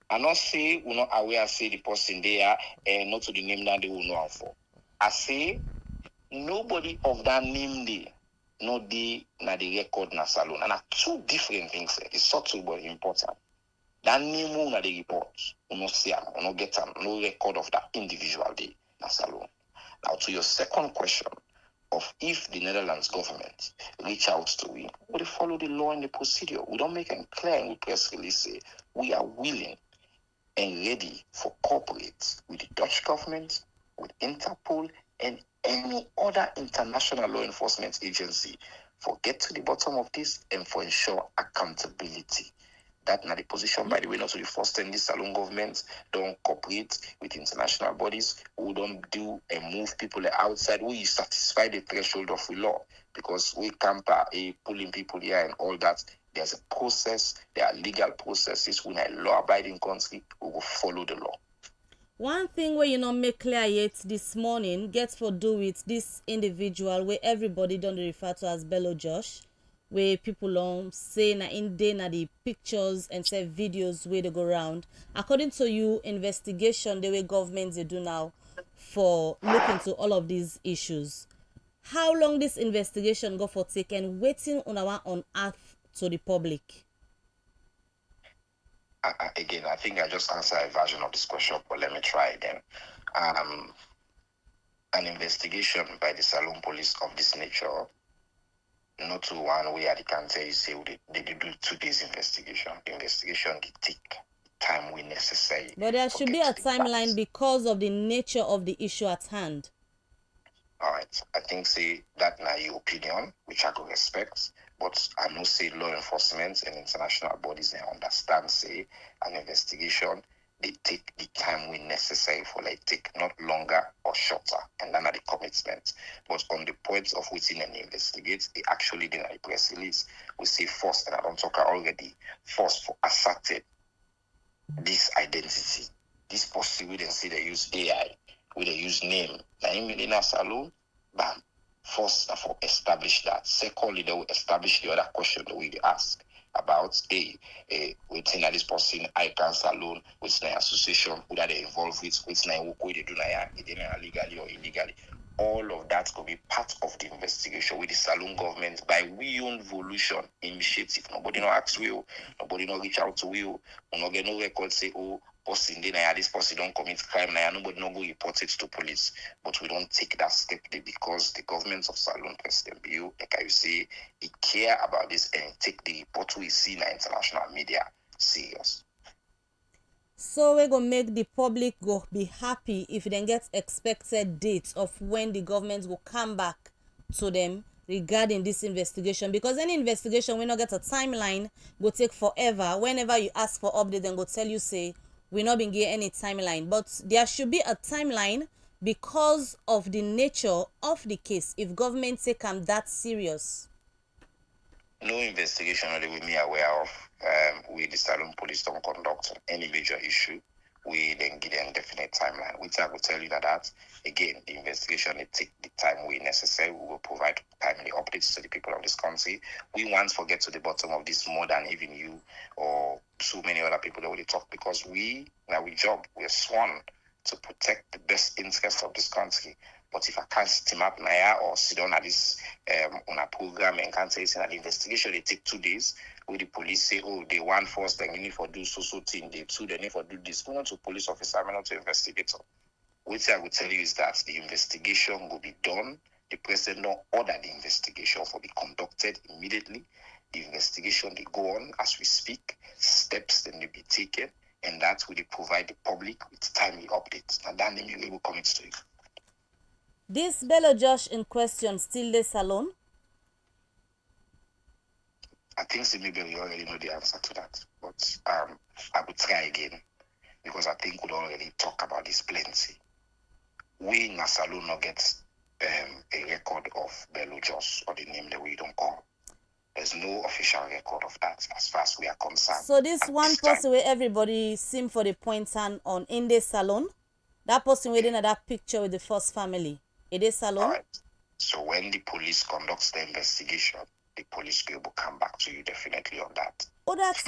I not say we not aware say the person there and not to the name that they will know for. I say nobody of that name there, no the na the record na salon. And two different things. It's subtle but important. That name na the report, no see am, no get am, no record of that individual day na salon. Now to your second question of if the Netherlands government reach out to we follow the law and the procedure. We don't make them clear and we press release say we are willing and ready for cooperate with the Dutch government, with Interpol, and any other international law enforcement agency for get to the bottom of this and for ensure accountability. That not the position, by the way, not to the first time this Salon government don't cooperate with international bodies who don't do and move people outside who you satisfy the threshold of the law because we can't pulling people here and all that. There's a process, there are legal processes. We're a law-abiding country, we will follow the law. One thing where you not make clear yet this morning gets for do with this individual where everybody don't refer to as Bello Josh, where people say na in day na the pictures and say videos where they go around. According to you, investigation the way governments they do now for look into all of these issues. How long this investigation go for take and waiting on our on earth to the public? Again, I think I just answered a version of this question, but let me try again. An investigation by the Salon Police of this nature, not to one way I can tell you say they do 2 days investigation. The investigation they take time when necessary. But there should be a timeline because of the nature of the issue at hand. All right. I think say that now your opinion, which I could respect, but I know say law enforcement and international bodies they understand say an investigation they take the time when necessary for like take not longer or shorter, and then at the commitment. But on the points of waiting and investigate, they actually did a press release. We say first, and I don't talk already, first for asserted this identity. This person we didn't see they use AI, we they use name. Now in salon, bam. First for establish that. Secondly, they will establish the other question that we ask about within this person I can salon with an association who that they involved with work they do legally or illegally. All of that could be part of the investigation with the Salon government by we own volution initiative. Nobody no ask you, nobody no reach out to you, we no get no record say person this person don't commit crime now, nobody no go report it to police. But we don't take that step because the government of Salon President Bill, like I say, it care about this and take the report we see in the international media serious. So we're gonna make the public go be happy if they get expected dates of when the government will come back to them regarding this investigation, because any investigation we not get a timeline go take forever. Whenever you ask for update, then go tell you say we not been getting any timeline. But there should be a timeline because of the nature of the case if government take them that serious. No investigation that we me aware of. We the Salon Police don't conduct any major issue. We then give them definite timeline. Which I will tell you that again, the investigation will take the time we necessary. We will provide timely updates to the people of this country. We want to get to the bottom of this more than even you or so many other people that will talk, because we job, we're sworn to protect the best interests of this country. But if I can't steam up now or sit down at this on a program and can't say that the investigation they take 2 days, where the police say, oh, they want first, then you need for do so thing, they two, they need for do this. Go not to police officer, I'm not to investigator. What I will tell you is that the investigation will be done. The president don't order the investigation for be conducted immediately. The investigation they go on as we speak, steps then they be taken. and that we provide the public with timely updates. And then they will commit to it. This Bello Josh in question still the salon? I think maybe we already know the answer to that, but I would try again because I think we already talk about this plenty. We in a salon not get a record of Bello Josh or the name that we don't call. There's no official record of that as far as we are concerned. So this one person where everybody seem for the point hand on in the salon, that person within that picture with the first family, it is salon? All right. So when the police conducts the investigation, the police will come back to you definitely on that. Oh, that's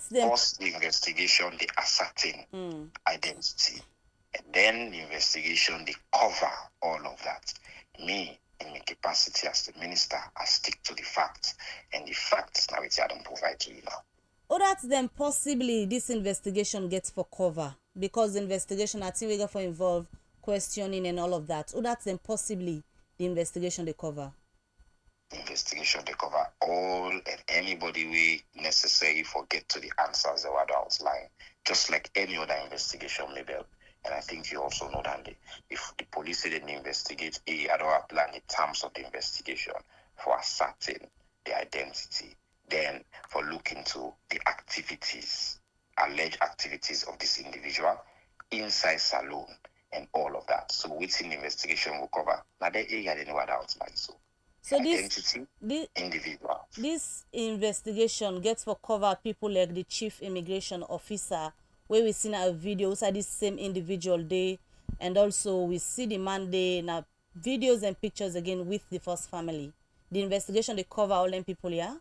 them. First, the investigation, they ascertain identity. And then the investigation, they cover all of that. Me, in my capacity as the minister, I stick to the facts. And the facts, now it's I don't provide to you now. Oh, that's them possibly this investigation gets for cover. Because the investigation, I think we got for involved questioning and all of that. Oh, that's them possibly the investigation they cover. Investigation they cover all and anybody we necessary for get to the answers that were outlined, just like any other investigation maybe. And I think you also know that if the police didn't investigate I don't outline the terms of the investigation for ascertain the identity, then for looking to the activities, alleged activities of this individual inside saloon and all of that. So within the investigation will cover now the area they know what outline. So identity, individual. This investigation gets for cover people like the chief immigration officer, where we see a video inside this same individual day, and also we see the man day now videos and pictures again with the first family. The investigation they cover all them people, yeah.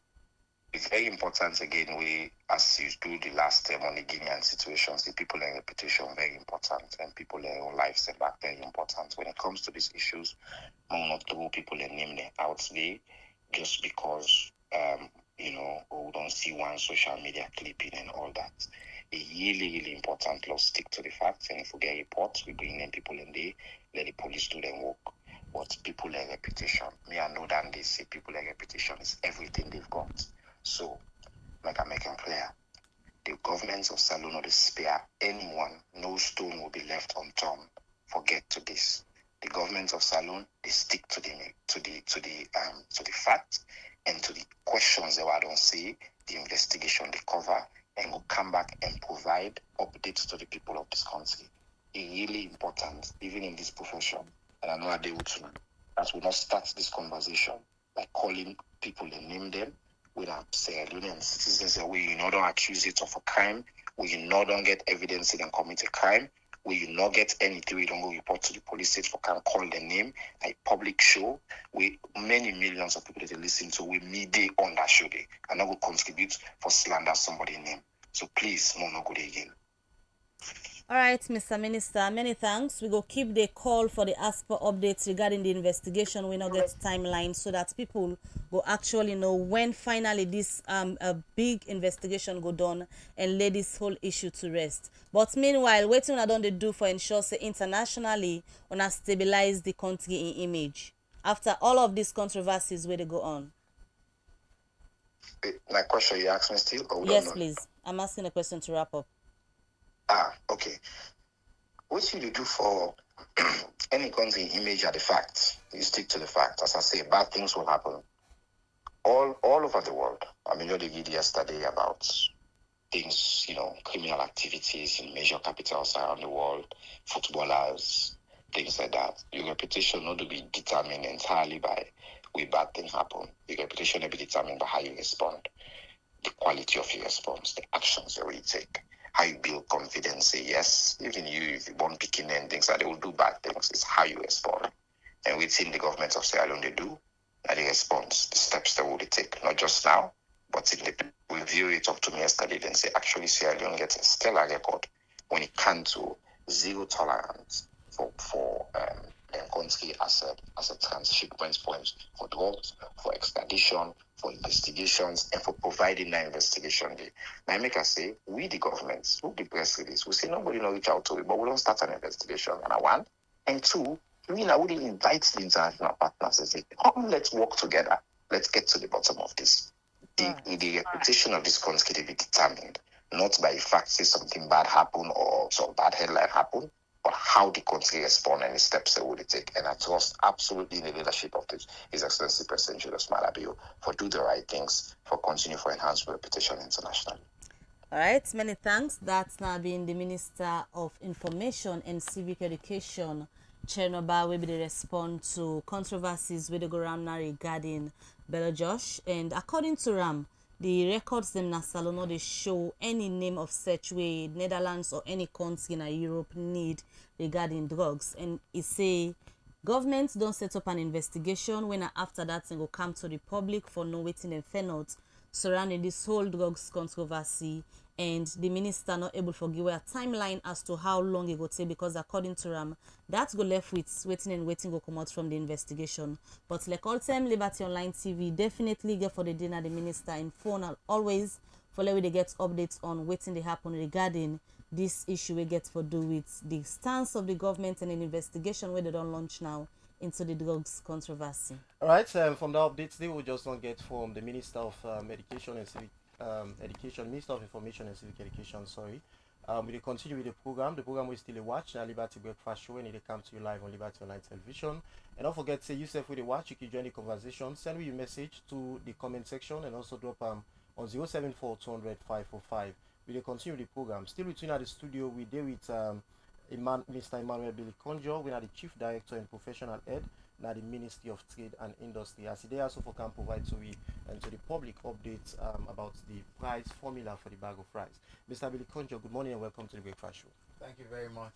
It's very important again. We, as you do the last term on the Guinean situations, the people and reputation very important, and people and their own lives and back very important. When it comes to these issues, I'm not throw people and name them out today just because we don't see one social media clipping and all that. It's really important. Let's stick to the facts, and if we get reports, we bring in people in there, let the police do their work. But people and reputation, me I know that they say people and reputation is everything they've got. So, like I make it clear, the governments of Salon will spare anyone. No stone will be left unturned. Forget to this. The governments of Salon, they stick to the facts and to the questions that I don't see. The investigation they cover and will come back and provide updates to the people of this country. It's really important, even in this profession. And I know they would too. That will not start this conversation by calling people and name them. With our Sierra Leonean citizens, where you don't accuse it of a crime, where you don't get evidence and commit a crime, where you not get anything, we don't go report to the police state for can call the name, a public show, with many millions of people that they listen to, with midday on that show day, and not go contribute for slander somebody's name. So please, no go there again. All right, Mr. Minister, many thanks. We go keep the call for the ask for updates regarding the investigation. We not get timeline so that people will actually know when finally this a big investigation go done and lay this whole issue to rest. But meanwhile, waiting I don't do for ensure say internationally when I stabilize the country in image after all of these controversies where they go on. My question you asked me still? Or yes, please. I'm asking a question to wrap up. Okay. What should you do for any country image are the facts? You stick to the facts. As I say, bad things will happen all over the world. I mean, you did yesterday about things, criminal activities in major capitals around the world, footballers, things like that. Your reputation not to be determined entirely by where bad things happen. Your reputation will be determined by how you respond, the quality of your response, the actions that you take. How you build confidence, say yes. Even if you want picking and things like they will do bad things, it's how you respond. And within the government of Sierra Leone, they do, and the response, the steps that will they take, not just now, but in the review, you talked to me yesterday, then say actually Sierra Leone gets a stellar record when it comes to zero tolerance for country as a transshipment point for drugs, for extradition, for investigations, and for providing that investigation. Now, I make us say, we the governments, who the press release, we say nobody will reach out to it, but we don't start an investigation. And one, and two, we now would invite the international partners and say, come, let's work together. Let's get to the bottom of this. The reputation of this country will be determined not by fact say something bad happen or some bad headline happen, but how the country respond and the steps they would take. And I trust absolutely in the leadership of His Excellency President Julius Malabio for do the right things, for continue for enhance reputation internationally. All right, many thanks. That's now been the Minister of Information and Civic Education, Chernor, will be the respond to controversies with the go around now regarding Bella Josh. And according to Ram, the records them na Salono they show any name of such way Netherlands or any country in Europe need regarding drugs. And he say government don't set up an investigation when after that thing will come to the public for no waiting and fair not surrounding this whole drugs controversy, and the minister not able to give a timeline as to how long it will take, because according to Ram, that's go left with waiting and waiting will come out from the investigation. But like all time Liberty Online TV definitely get for the dinner the minister in phone always for let they get updates on waiting they happen regarding this issue we get for do with the stance of the government and an investigation where they don't launch now into the drugs controversy. All right, from the updates, they will just not get from the Minister of Education and Civic Education, Minister of Information and Civic Education, sorry. We will continue with the program. The program will still watch now Liberty Breakfast Show, and it will come to you live on Liberty Online Television. And don't forget, say yourself with the watch, you can join the conversation. Send me your message to the comment section and also drop on 074 200 545. We will continue the program. Still between at the studio, we deal with Mr. Emmanuel Billy Conjo, we are the Chief Director and Professional Head, now the Ministry of Trade and Industry. As they also can provide to we and to the public updates about the price formula for the bag of rice. Mr. Billy Conjo, good morning and welcome to the Breakfast Show. Thank you very much.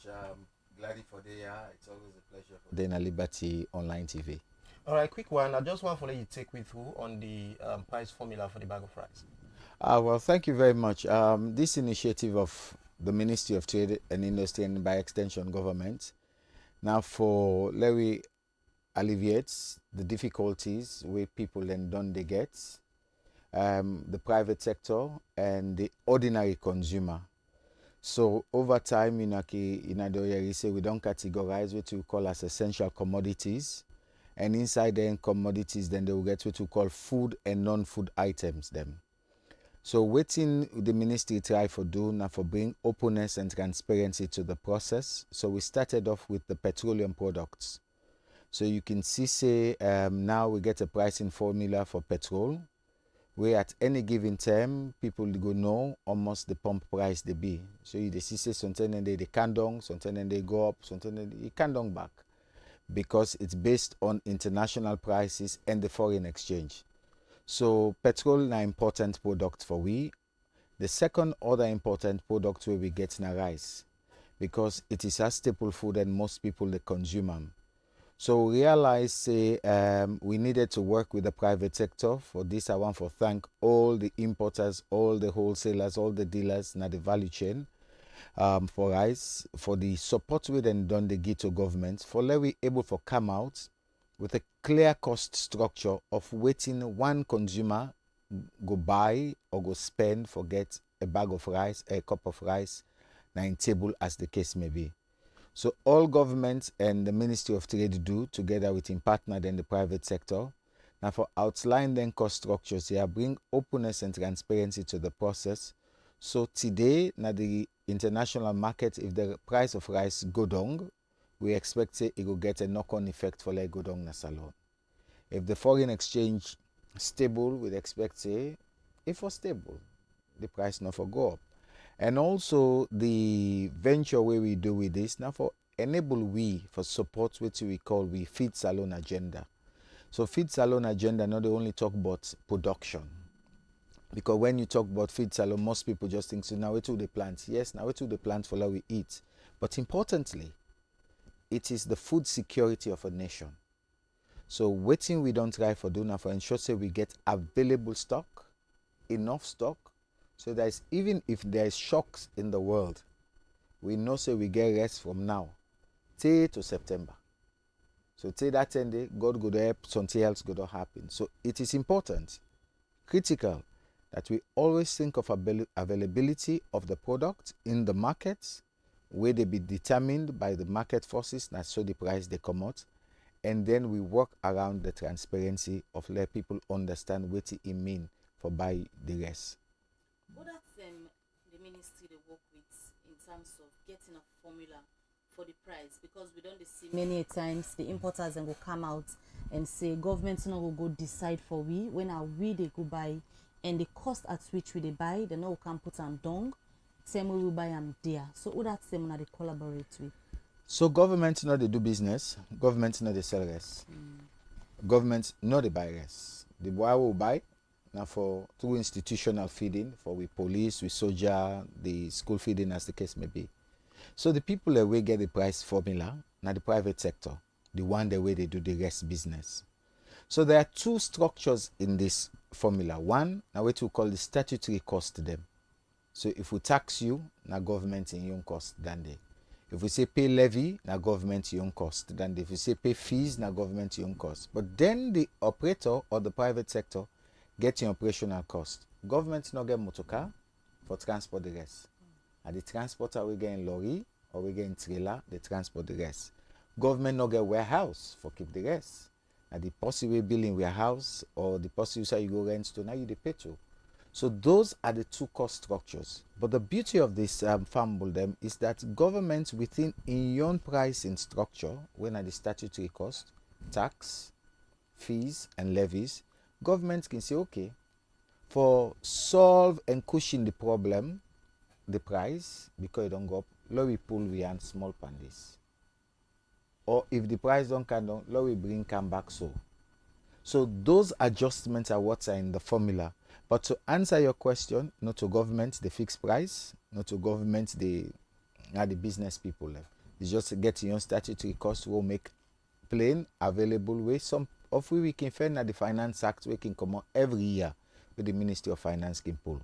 Glad for there. It's always a pleasure for Dana Liberty Online TV. All right, quick one. I just want to let you take me through on the price formula for the bag of rice. Well, thank you very much. This initiative of the Ministry of Trade and Industry and by extension government, now for Larry alleviates the difficulties where people then don't they get, the private sector and the ordinary consumer. So over time, in say we don't categorize what we call as essential commodities, and inside the commodities, then they will get what we call food and non-food items. Them. So waiting the ministry try for do now for bring openness and transparency to the process. So we started off with the petroleum products. So you can see say now we get a pricing formula for petrol, where at any given time people go know almost the pump price they be. So you see say sometimes they can down, sometimes they go up, sometimes they can down back, because it's based on international prices and the foreign exchange. So petrol is an important product for we. The second other important product where we get na rice, because it is a staple food and most people they consume them. So we realized say we needed to work with the private sector. For this I want to thank all the importers, all the wholesalers, all the dealers in the value chain for rice, for the support we then done the give to government, for let we able to come out with a clear cost structure of waiting one consumer go buy or go spend for get a bag of rice, a cup of rice, 9 table as the case may be. So all governments and the Ministry of Trade do together with in partner then the private sector. Now for outline then cost structures here, bring openness and transparency to the process. So today now the international market, if the price of rice go down, we expect say it will get a knock-on effect for like go down na salon. If the foreign exchange stable, we'd expect say if for stable, the price not for go up. And also the venture where we do with this now for enable we for support what we call we feed salon agenda. So feed salon agenda not only talk about production, because when you talk about feed salon, most people just think so now where to the plant. Yes, now where to the plant for how we eat, but importantly, it is the food security of a nation. So waiting we don't try for do now for ensure say we get available stock, enough stock, so that is, even if there is shocks in the world, we know say we get rest from now till to September. So till that end, God go to help, something else go to happen. So it is important, critical, that we always think of availability of the product in the markets, where they be determined by the market forces, and so the price they come out, and then we work around the transparency of let people understand what it mean for buy the rest. But that's the ministry they work with in terms of getting a formula for the price? Because we don't see many times the importers and will come out and say government no will go decide for we when are we they go buy, and the cost at which we they buy they no can put them down. Same way we buy them there. So who that same na they collaborate with? So government know they do business, government know they sell res. Government know they buy res. The boy will buy now for through institutional feeding for we police, we soldier, the school feeding as the case may be. So the people that will get the price formula, now the private sector, the one the way they do the rest business. So there are two structures in this formula. One, now what we call the statutory cost to them. So if we tax you, now government in your cost than they. If we say pay levy, now government your cost than they. If we say pay fees, now government your cost. But then the operator or the private sector get your operational cost. Government not get motor car for transport the rest. And the transporter we get in lorry or we get in trailer, they transport the rest. Government not get warehouse for keep the rest. And the possible building warehouse or the possible you go rent to now you the pay to. So those are the two cost structures. But the beauty of this farm bill them is that government within in your pricing structure, when at the statutory cost, tax, fees and levies, government can say, okay, for solve and cushion the problem, the price, because it don't go up, let we pull we and small pandis. Or if the price don't come down, let we come back so. So those adjustments are what's in the formula. But to answer your question, not to government the fixed price, not to government the business people. It's just getting your statutory cost will make plain available way. Some of we can find at the Finance Act we can come out every year with the Ministry of Finance can pull.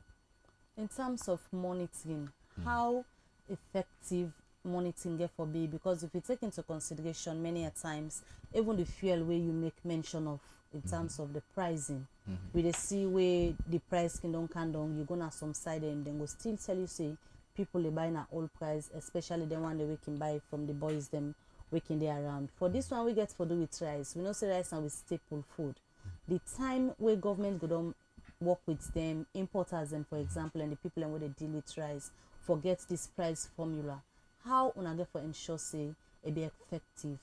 In terms of monitoring, how effective monitoring get for be? Because if you take into consideration many a times, even the fuel where you make mention of in terms of the pricing, we dey see where the price can come down, you gonna some side and then go still tell you say people they buy na old price, especially the one that we can buy from the boys them waking there around. For this one we get for do with rice. We know say rice now with staple food. The time where government go down work with them, importers and for example, and the people and where they deal with rice, forget this price formula. How una get for ensure say it be effective?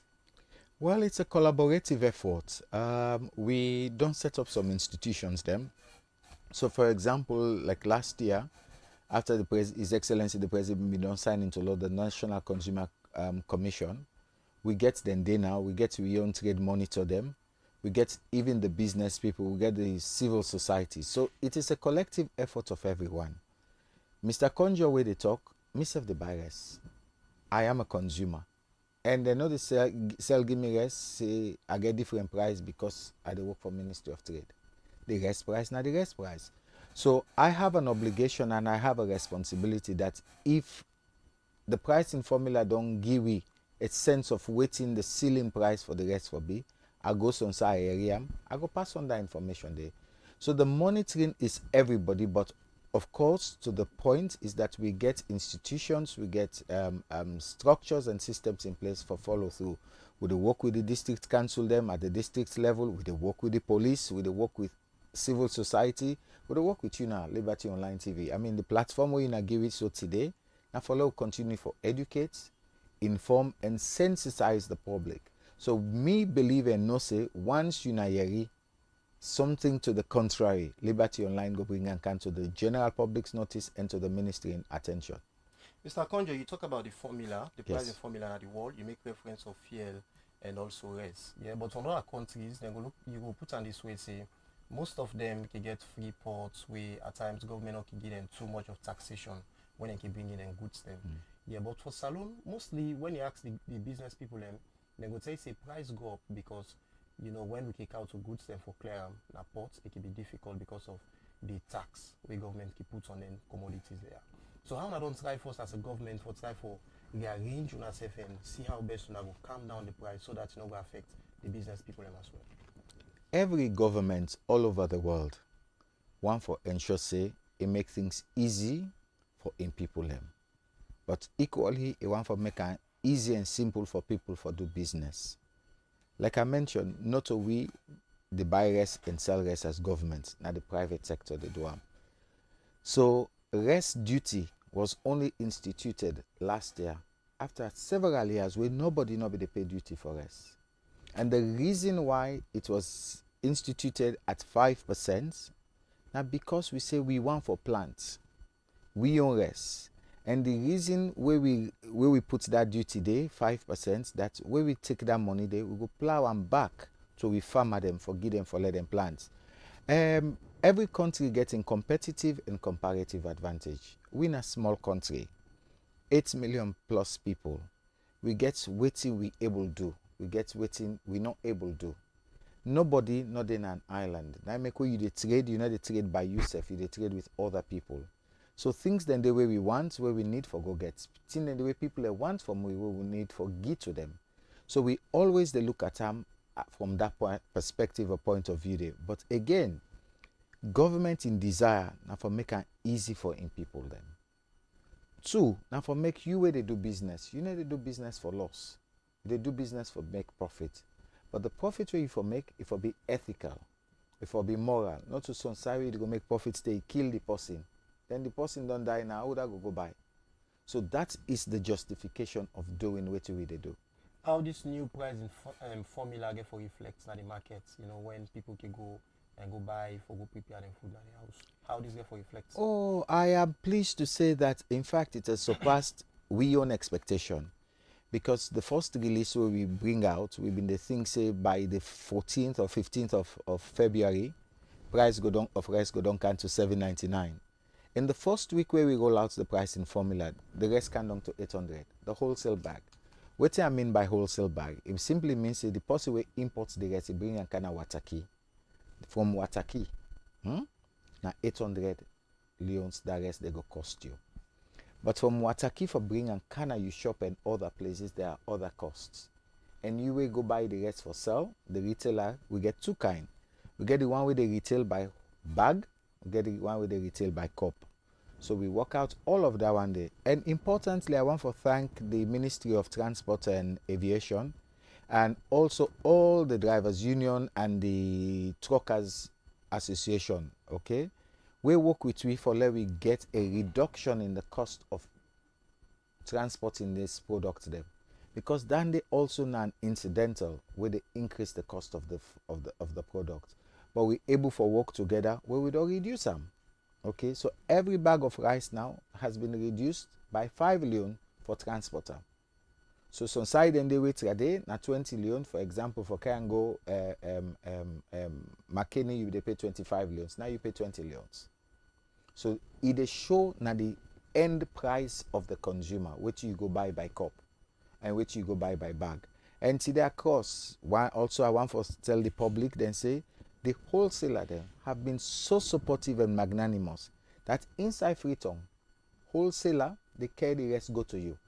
Well, it's a collaborative effort. We don't set up some institutions them. So, for example, like last year, after His Excellency the President we don't sign into law the National Consumer Commission, we get them there now. We get we own trade monitor them. We get even the business people. We get the civil society. So it is a collective effort of everyone. Mr. Conjo, where they talk, myself the buyers. I am a consumer. And they know they sell give me rest, say I get different price because I dey work for Ministry of Trade. The rest price, not the rest price. So I have an obligation and I have a responsibility that if the pricing formula don't give me a sense of waiting the ceiling price for the rest for B, I go some side area, I go pass on that information there. So the monitoring is everybody, but of course, to the point is that we get institutions, we get structures and systems in place for follow through. We work with the district council them at the district level, we work with the police, we work with civil society, we work with you now, Liberty Online TV. I mean, the platform where you now give it so today, now follow continue for educate, inform and sensitize the public. So me believe and know say once you na yeri, something to the contrary, Liberty Online go bring and come to the general public's notice and to the ministry in attention. Mr. Conjo, you talk about the formula, the Yes. pricing formula at the world. You make reference of fuel and also rest. Yeah, but on other countries, then go look, you go put on this way, say most of them can get free ports where at times government can give them too much of taxation when they can bring in and goods them. Yeah, but for salon, mostly when you ask the business people them, they go say price go up because you know, when we kick out to goods then for clear na ports, it can be difficult because of the tax we government can put on them commodities there. So how I don't try first as a government for try for rearrange on ourselves and see how best to go calm down the price so that you know go affect the business people them as well. Every government all over the world want for ensure say it make things easy for in people them. But equally it want for make it easy and simple for people for do business. Like I mentioned, not we the buy rest and sell rest as government, not the private sector they do. So rest duty was only instituted last year after several years where nobody be pay duty for us. And the reason why it was instituted at 5%, now because we say we want for plants, we own rest. And the reason where we put that duty there, 5%, that where we take that money there, we go plow them back to we farmer them, forgive them for let them plant. Every country getting competitive and comparative advantage. We in a small country, 8 million plus people. We get waiting we able do. We get waiting we not able do. Nobody not in an island. Now make way you dey trade, you know they trade by yourself, you dey trade with other people. So things then the way we want, where we need for go get. Things then the way people want from we need for give to them. So we always they look at them from that perspective or point of view there. But again, government in desire now for make it easy for in people them. 2, now for make you where they do business. You know they do business for loss. They do business for make profit. But the profit where you for make, it for be ethical, it for be moral. Not to some sorry to go make profits, they kill the person. Then the person don't die now, how would I go by? So that is the justification of doing what we they do. How this new price in formula get for reflects na the market, you know, when people can go and go buy for go prepare them food in the house. How this get for reflects? Oh, I am pleased to say that in fact it has surpassed we own expectation. Because the first release where we bring out, we've been the thing say by the 14th or 15th of February, price go down of rice go down can to $7.99. In the first week where we roll out the pricing formula, the rest can down to 800, the wholesale bag. What I mean by wholesale bag, it simply means the person who imports the rest, he bring a kind of Wataki. From Wataki, now 800 leons, the rest they go cost you. But from Wataki for bringing Kana you shop and other places, there are other costs. And you will go buy the rest for sale. The retailer, we get 2 kinds. We get the one where they retail by bag, we get the one where they retail by cup. So we work out all of that one day. And importantly, I want to thank the Ministry of Transport and Aviation and also all the drivers union and the truckers association, okay? We work with we for let we get a reduction in the cost of transporting this product them, because then they also non-incidental where they increase the cost of the product, but we able for work together where we don't reduce them. Okay, so every bag of rice now has been reduced by 5 leon for transporter. So some side and they wait a day na 20 leon, for example, for Kayango McKinney you they pay 25 leons. Now you pay 20 leons. So it show na the end price of the consumer, which you go buy by cup and which you go buy by bag. And to their cost, why also I want to tell the public then say the wholesaler then have been so supportive and magnanimous that inside Freetown, wholesaler they carry the rest go to you.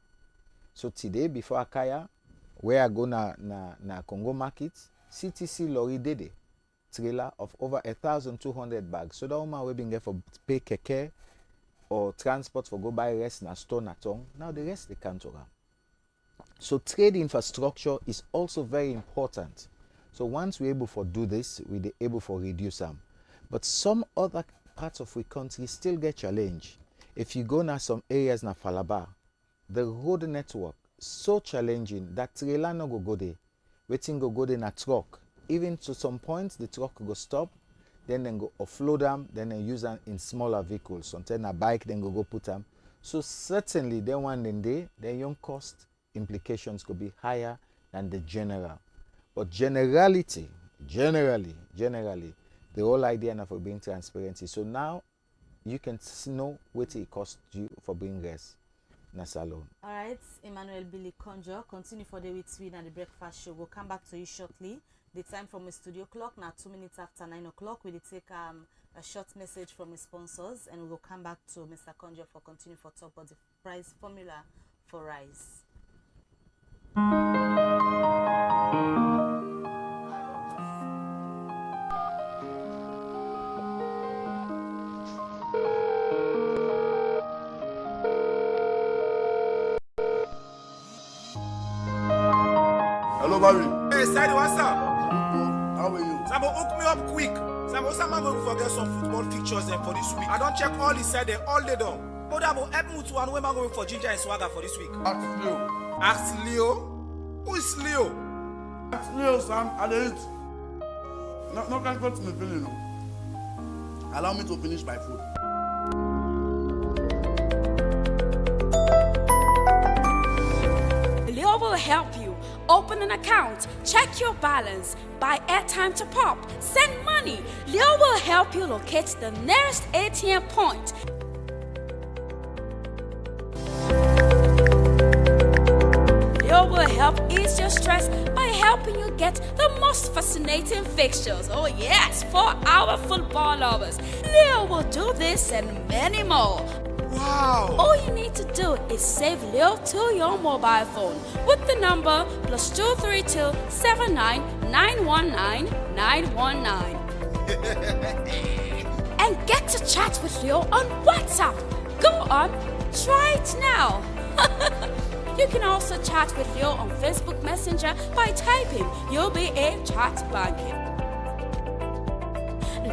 So today, before Akaya, where I go na Congo market, CTC lorry did trailer of over 1,200 bags. So that woman will be there for pay keke or transport for go buy rest na store na tong. Now the rest they can't around. So trade infrastructure is also very important. So once we're able to do this, we're able to reduce them. But some other parts of the country still get challenged. If you go now some areas na Falaba, the road network so challenging that trailer no go there. Waiting go there na truck. Even to some points the truck go stop, then go offload them, then they use them in smaller vehicles. Sometimes a bike then go put them. So certainly then one day the young cost implications could be higher than the general. But generally, the whole idea now for being transparency. So now you can know what it costs you for being rest. Salon. All right, Emmanuel Billy Conjure, continue for the with Sweden and the breakfast show. We'll come back to you shortly. The time from the studio clock now 2 minutes after 9 o'clock. We'll take a short message from his sponsors and we'll come back to Mr. Conjure for continue for talk about the price formula for rice. Hello, Barry. Hey, Sadie, what's up? How are you? Samo, hook me up quick. Samo, someone going to forget some football pictures then for this week. I don't check all he said there all day done. Kodabo, help me to one woman going for ginger and swagger for this week. Ask Leo. Ask Leo? Who is Leo? Ask Leo, Sam. I did it. No, can't go to me feeling. Allow me to finish my food. Leo will help you open an account, check your balance, buy airtime to pop, send money. Leo will help you locate the nearest ATM point. Leo will help ease your stress by helping you get the most fascinating fixtures. Oh yes, for our football lovers. Leo will do this and many more. Wow! All you need to do is save Leo to your mobile phone with the number +232 79 919 919 and get to chat with Leo on WhatsApp. Go on, try it now. You can also chat with Leo on Facebook Messenger by typing UBA Chat Banking.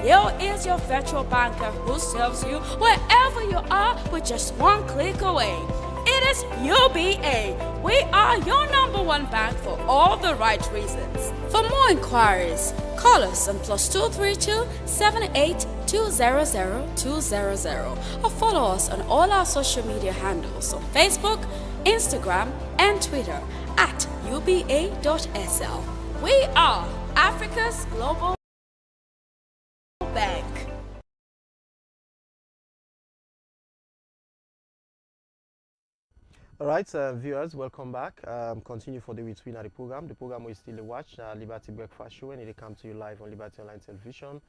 Leo is your virtual banker who serves you wherever you are with just one click away. It is UBA. We are your #1 bank for all the right reasons. For more inquiries, call us on +232 78 200 200 or follow us on all our social media handles on Facebook, Instagram, and Twitter at uba.sl. We are Africa's global bank. All right, viewers, welcome back. Continue for the week at the program. The program we still watch, Liberty Breakfast Show, and it comes to you live on Liberty Online Television,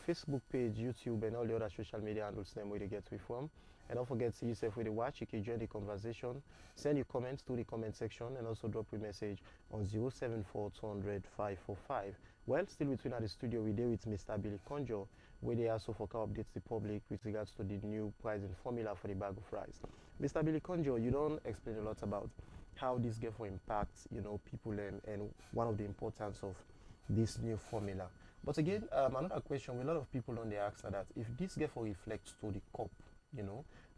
Facebook page, YouTube, and all the other social media handles them where they get we from. And don't forget to yourself with the watch. You can join the conversation, send your comments to the comment section, and also drop a message on 074 200 545. Well, still between at the studio, we deal with Mr. Billy Conjo, where they also for updates the public with regards to the new pricing formula for the bag of rice. Mr. Billy Conjo, you don't explain a lot about how this get for impact, people and one of the importance of this new formula. But again, another question, a lot of people on the ask that if this get for reflects to the cup,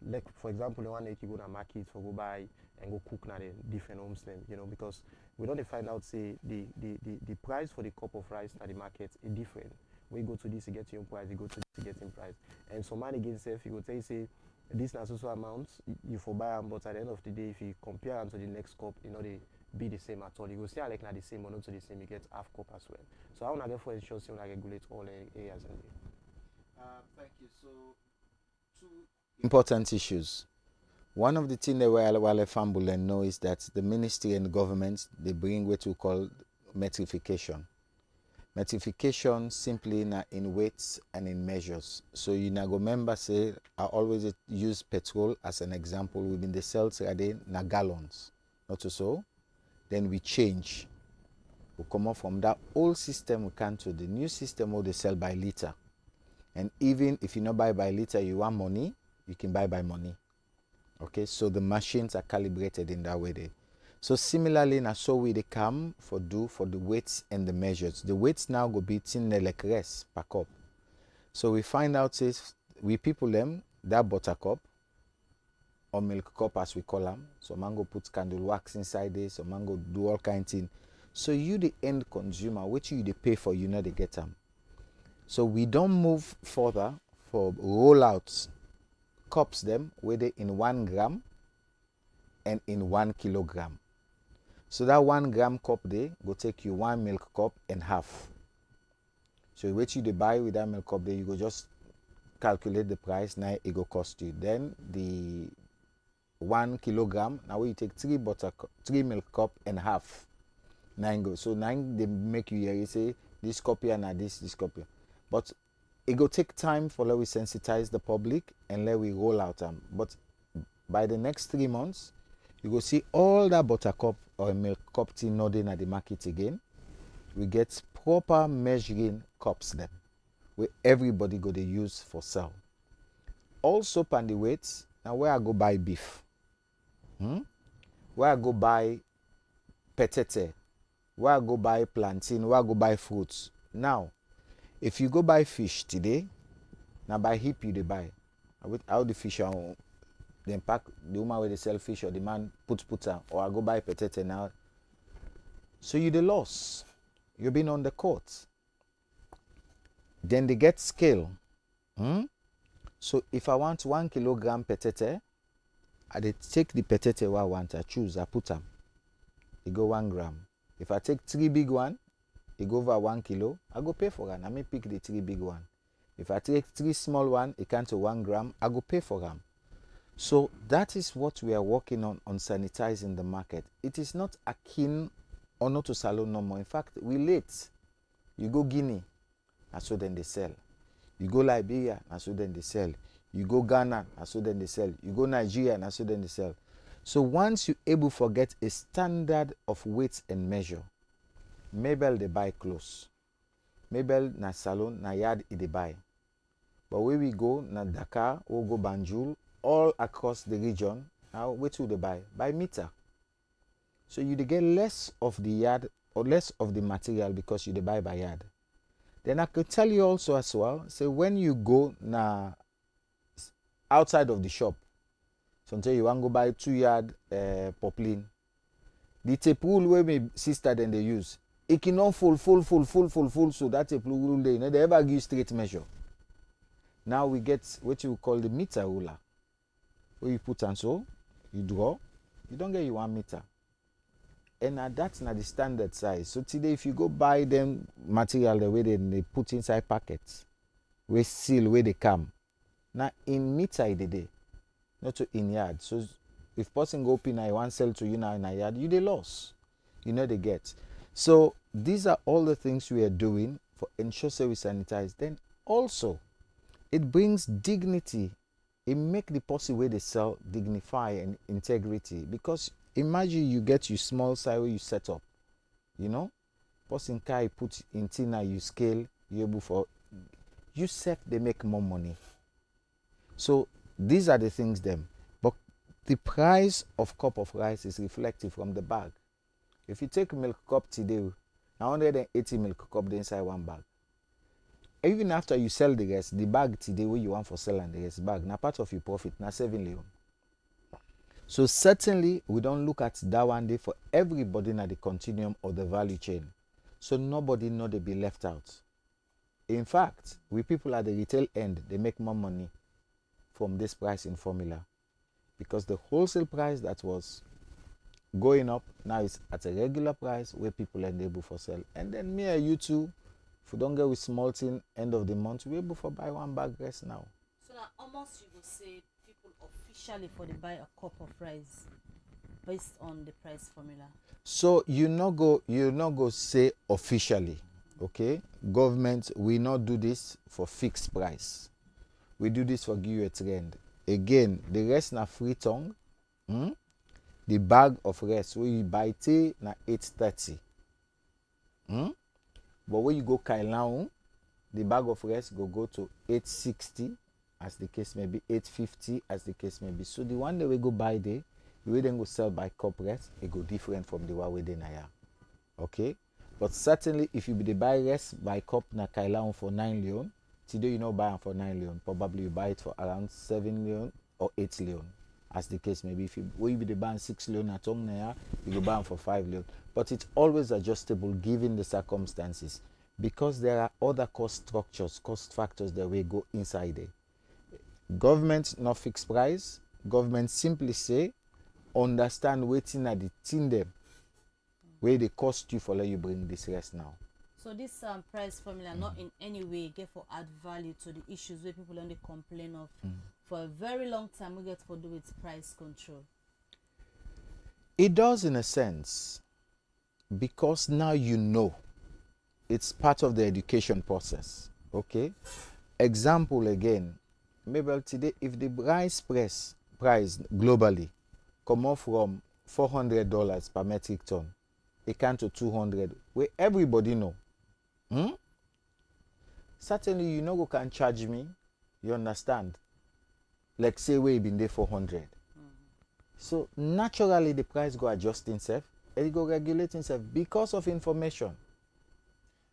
like for example, the one that you go to market for go buy and go cook now the different homes then, because we don't find out say the price for the cup of rice at the market is different. We go to this, you get your price, you go to this, you get in price. And so man again say, if you go say this is also amount, you for buy them, but at the end of the day, if you compare them to the next cup, they be the same at all. You go say like not the same or not to the same, you get half cup as well. So I want to get for ensure so I regulate all areas in there. Thank you. So two important issues. One of the things that Wale Fambulen know is that the ministry and the government, they bring what we call metrification. Metrification simply in weights and in measures. So you now go remember say I always use petrol as an example. We've been the sales na gallons, not so. Then we change. We come off from that old system we can to the new system where they sell by liter. And even if you not buy by liter, you want money, you can buy by money. Okay, so the machines are calibrated in that way there. So similarly, now so we they come for the weights and the measures. The weights now go be tin like rest per cup. So we find out is we people them that butter cup or milk cup as we call them. So mango put candle wax inside this, so mango do all kind of thing. So you the end consumer, which you they pay for, you know they get them. So we don't move further for rollouts cups them whether in 1 gram and in 1 kilogram. So that 1 gram cup there go take you 1 milk cup and half. So what you buy with that milk cup there, you go just calculate the price, now it go cost you. Then the 1 kilogram, now you take 3 milk cup and half. 9 go. So 9 they make you hear you say this cup here and this cup here. But it go take time for let we sensitize the public and let we roll out them. But by the next 3 months, you go see all that buttercup or milk cup tea nodding at the market again. We get proper measuring cups then, where everybody go to use for sell. Also pan the weights, now where I go buy beef, where I go buy petete, where I go buy plantain, where I go buy fruits. Now, if you go buy fish today, now by heap you they buy. How the fish are then pack the woman with the sell fish or the man put her, or I go buy potato now. So you the loss. You've been on the court. Then they get scale. So if I want 1 kilogram potato, I dey take the potato I want, I choose, I put them. It go 1 gram. If I take 3 big one, it go over 1 kilo, I go pay for them. I may pick the 3 big one. If I take 3 small one, it can to 1 gram, I go pay for them. So that is what we are working on sanitizing the market. It is not akin or not to salon no more. In fact, we late. You go Guinea, and so then they sell. You go Liberia, and so then they sell. You go Ghana, and so then they sell. You go Nigeria, and so then they sell. So once you able to get a standard of weights and measure, Mabel they buy clothes. Mabel na salon na yard they buy. But where we go na Dakar, we go Banjul, all across the region. Now where do they buy? By meter. So you get less of the yard or less of the material because you they buy by yard. Then I could tell you also as well. So when you go na outside of the shop, sometimes you want to go buy 2 yard poplin. The tape rule where my sister then they use, it cannot full. So that tape rule they ever give straight measure. Now we get what you call the meter ruler, where you put and so you draw, you don't get you 1 meter. And that's not the standard size. So today, if you go buy them material the way they put inside packets, we seal where they come. Now in meter the day, not to in yard. So if person go up in I want sell to you now in a yard, you they loss. You know they get. So these are all the things we are doing for ensure we sanitize. Then also, it brings dignity. It make the person where they sell dignify and integrity, because imagine you get your small size where you set up, you know, person can put in tina, you scale, you able for you set, they make more money. So these are the things them. But the price of cup of rice is reflective from the bag. If you take milk cup today, 180 milk cup inside 1 bag. Even after you sell the rest, the bag today where you want for selling the rest bag, now part of your profit, now 7 leon. So certainly, we don't look at that one day for everybody in the continuum or the value chain. So nobody know they be left out. In fact, we people at the retail end, they make more money from this pricing formula, because the wholesale price that was going up now is at a regular price where people are able for sell. And then me and you too, if we don't get with small thing end of the month, we're able for buy 1 bag rest now. So now almost you will say people officially for the buy a cup of rice based on the price formula. So you not go say officially, okay? Government, we not do this for fixed price. We do this for give you a trend. Again, the rest na free tongue. The bag of rest where you buy tea na 830. But when you go Kailaon, the bag of rest go to 860, as the case may be, 850 as the case may be. So the one that we go buy there, we then go sell by cup rest, it go different from the one we then hire. Okay? But certainly if you be the buy rest by cup na Kailaon for 9 leon, today you not buy them for 9 leon. Probably you buy it for around 7 leon or 8 leon, as the case may be. If you be the buy 6 leon at home now, you go buy them for 5 leon. But it's always adjustable given the circumstances, because there are other cost structures, cost factors that will go inside there. Government not fixed price. Government simply say, understand waiting at the thing them where they cost you for let you bring this rest now. So this price formula not in any way get for add value to the issues where people only complain of for a very long time. We get for do with price control. It does in a sense, because now you know it's part of the education process. Okay, example again, maybe today if the rice price globally come off from $400 per metric ton, it can to 200, where everybody know. Certainly you know who can charge me, you understand, like say we been there 400. So naturally the price go adjust itself, and it go regulate itself because of information.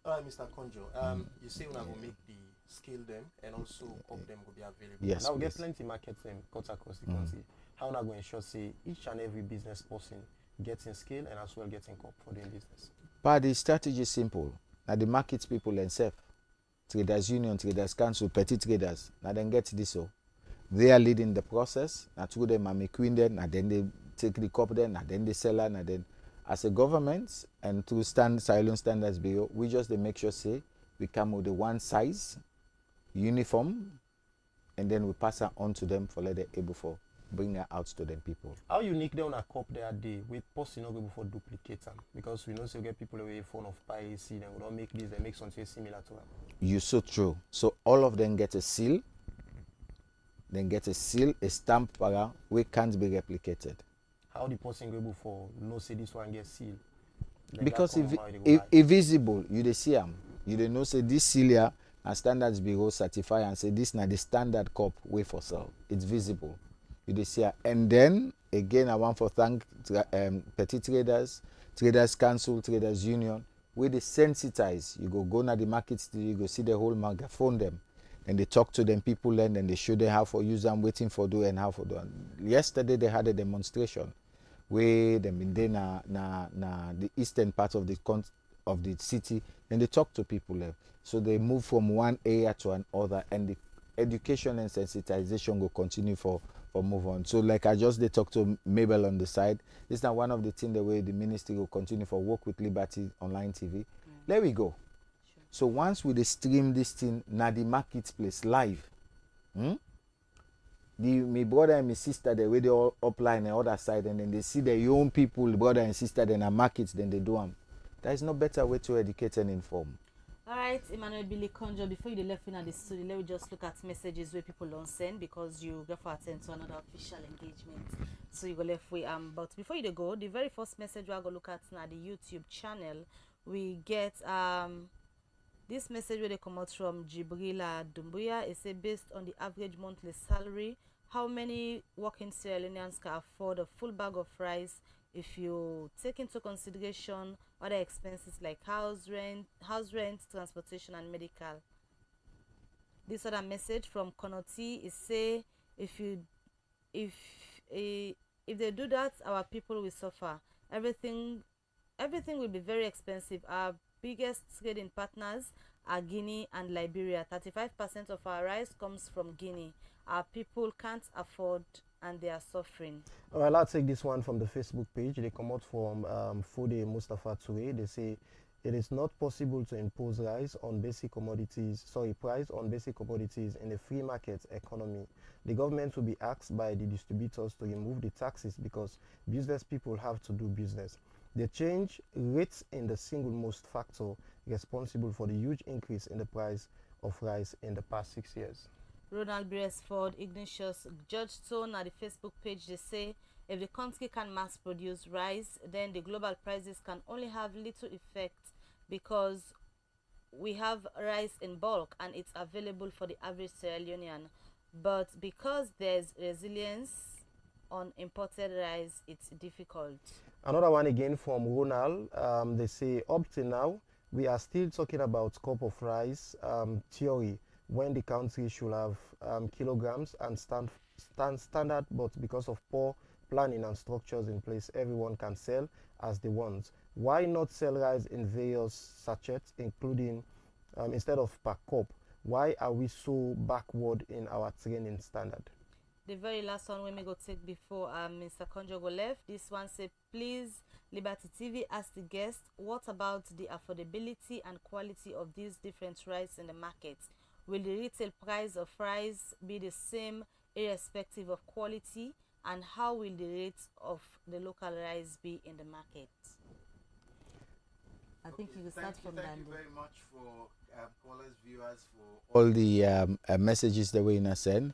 All right, Mr. Conjo, you say when I will make the scale them and also up them will be available. Yes, Now we get please. plenty market them cut across the country. How now going to ensure say each and every business person getting scale and as well getting cup for doing business? But the strategy is simple. Now the market people themselves, traders union, traders council, petty traders, now then get this so. They are leading the process. Now through them are making them, and then they take the cup then, and then they sell it, and then as a government and through Sierra Leone Standards Bureau, we just they make sure say we come with the one size uniform, and then we pass it on to them for let them able for bring it out to them people. How unique they on a cup they are day with post not able for duplicate them, because we know so get people away phone of piracy, then we don't make this, they make something similar to them. You so true. So all of them get a seal, then get a seal, a stamp para, we can't be replicated. How the person go able for no say this one get sealed? Then Because that if come out, they go hide. visible, you dey see them. You dey know say this seal here and Standards Bureau certify and say this na the standard cup way for sale. It's visible. You dey see am. And then again I want to thank petty traders, traders council, traders union. Where they sensitize, you go na the market, you go see the whole market, phone them, and they talk to them people, and then they show them how for use them, waiting for do and how for do. And yesterday they had a demonstration where them in there na the eastern part of the city, and they talk to people there. So they move from one area to another, and the education and sensitization will continue for move on. So like I just they talk to Mabel on the side. This is now one of the things the way the ministry will continue for work with Liberty Online TV. There we go. Sure. So once we stream this thing na the marketplace live, my brother and my sister they way they all upline the other side, and then they see their own people, brother and sister, then a markets, then they do them. There is no better way to educate and inform. All right, Emmanuel Billy Conjo, before you left in at the studio, let me just look at messages where people don't send, because you go for attend to another official engagement. So you go left way. But before you go, the very first message we are going to look at now the YouTube channel, we get this message where they come out from Jibrila Dumbuya. It says based on the average monthly salary, how many working Sierra Leoneans can afford a full bag of rice if you take into consideration other expenses like house rent, transportation, and medical. This other message from Konoti is say if they do that, our people will suffer. Everything will be very expensive. Our biggest trading partners are Guinea and Liberia. 35% of our rice comes from Guinea. Our people can't afford and they are suffering. All right, I'll take this one from the Facebook page. They come out from Fode Mustafa Toure. They say it is not possible to impose price on basic commodities in a free market economy. The government will be asked by the distributors to remove the taxes because business people have to do business. The change rates in the single most factor responsible for the huge increase in the price of rice in the past 6 years. Ronald Beresford, Ignatius Judgestone at the Facebook page, they say if the country can mass produce rice, then the global prices can only have little effect because we have rice in bulk and it's available for the average Sierra Leonean. But because there's resilience on imported rice, it's difficult. Another one again from Ronald. They say up to now, we are still talking about cup of rice theory, when the country should have kilograms and standard, but because of poor planning and structures in place, everyone can sell as they want. Why not sell rice in various sachets, including instead of per cup? Why are we so backward in our training standard? The very last one we may go take before Mr. Conjogo left. This one say, please, Liberty TV ask the guest, what about the affordability and quality of these different rice in the market? Will the retail price of rice be the same irrespective of quality? And how will the rate of the local rice be in the market? I think you will start from that. Thank you very much for callers, viewers, for all the messages that we send.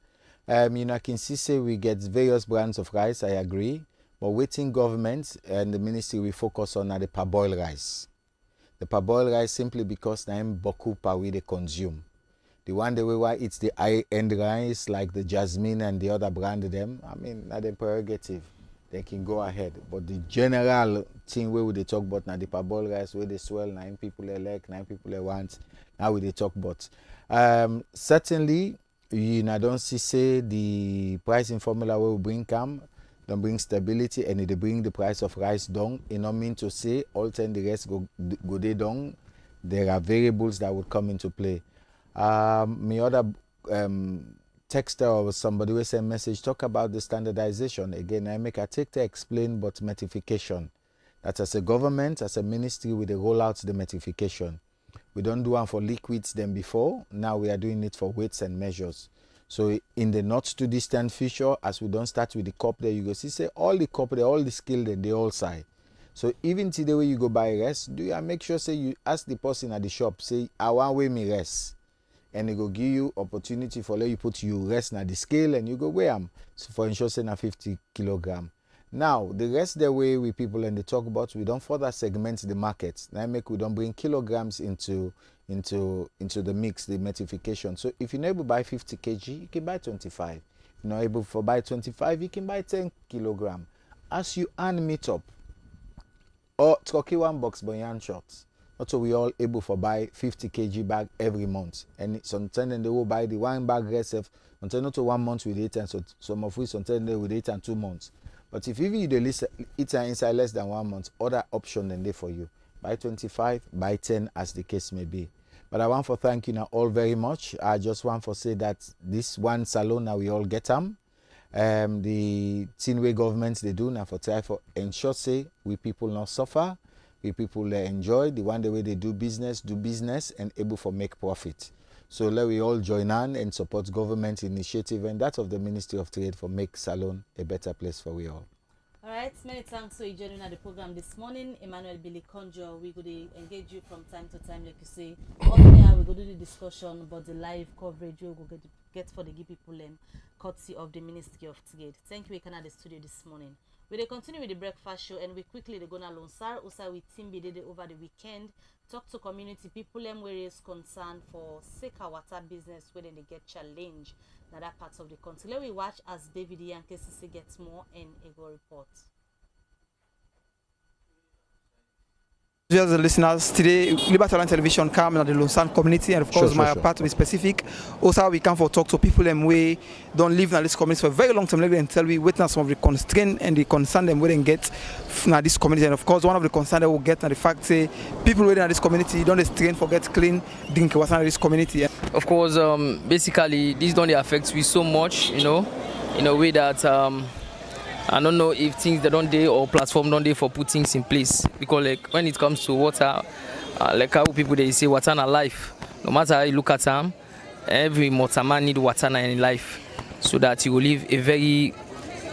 I can say we get various brands of rice, I agree. But waiting government and the ministry we focus on are the parboiled rice. The parboiled rice simply because I'm boku per we they consume. The one the way why it's the high-end rice like the Jasmine and the other brand of them, I mean, not the prerogative. They can go ahead. But the general thing where they talk about now the parboiled rice where they swell 9 people elect, 9 people want. Now we they talk about. Certainly, don't see say the pricing formula will bring calm, don't bring stability, and they bring the price of rice down. It not mean to say all time the rest go they down. There are variables that would come into play. My other texter or somebody will send message talk about the standardization. Again, I make a take to explain but metrification. That as a government, as a ministry, we roll out the metrification. We don't do one for liquids than before. Now we are doing it for weights and measures. So in the not too distant future, as we don't start with the cup there, you go see say all the cup there, all the skill then they all side. So even today when you go buy rest, do you make sure say you ask the person at the shop, say I want weigh me rest. And they go give you opportunity for let you put you rest na the scale and you go weigh them. So for ensure say na 50 kilogram. Now the rest the way we people and they talk about we don't further segment the market. Now make we don't bring kilograms into the mix, the metrification. So if you're not able to buy 50 kg, you can buy 25. If you're not able to buy 25, you can buy 10 kilogram. As you earn meet up, or Troki one box Boyan shots. Not so we all able to buy 50 kg bag every month. And sometimes they will buy the one bag reserve until not to 1 month with it, and so some of which sometimes they with it and 2 months. But if you the list it's inside less than 1 month, other option than there for you. Buy 25, buy 10 as the case may be. But I want to thank you now all very much. I just want to say that this one salon now we all get them. The Tinway government they do now for try for ensure say we people not suffer, we people enjoy the one the way they do business and able for make profit. So let we all join on and support government initiative and that of the Ministry of Trade for make salon a better place for we all. All right, many thanks for joining at the program this morning. Emmanuel Billy Conjure, we go to engage you from time to time, like you say. On there, we go do the discussion about the live coverage we go get for the give people courtesy of the Ministry of Trade. Thank you, we can at the studio this morning. We will continue with the breakfast show and we quickly they gonna Lonsar Usa with Team did over the weekend. Talk to community people where is concerned for Seka water business where they get challenge in that parts of the country. Let we watch as David Yankesi gets more in a report. Dear listeners, today Liberty Online Television come in the Lausanne community, and of course my part to be specific. Also we come for talk to people them we don't live in this community for a very long time until we witness some of the constraint and the concern them we didn't get in this community. And of course one of the concern that we get in the fact say people within this community don't strain for get clean drinking water in this community. Of course, basically this don't affect we so much, in a way that I don't know if things they don't do or platform don't do for put things in place, because like when it comes to water, like how people they say water na life. No matter how you look at them, every mortal man need water in life, so that you will live a very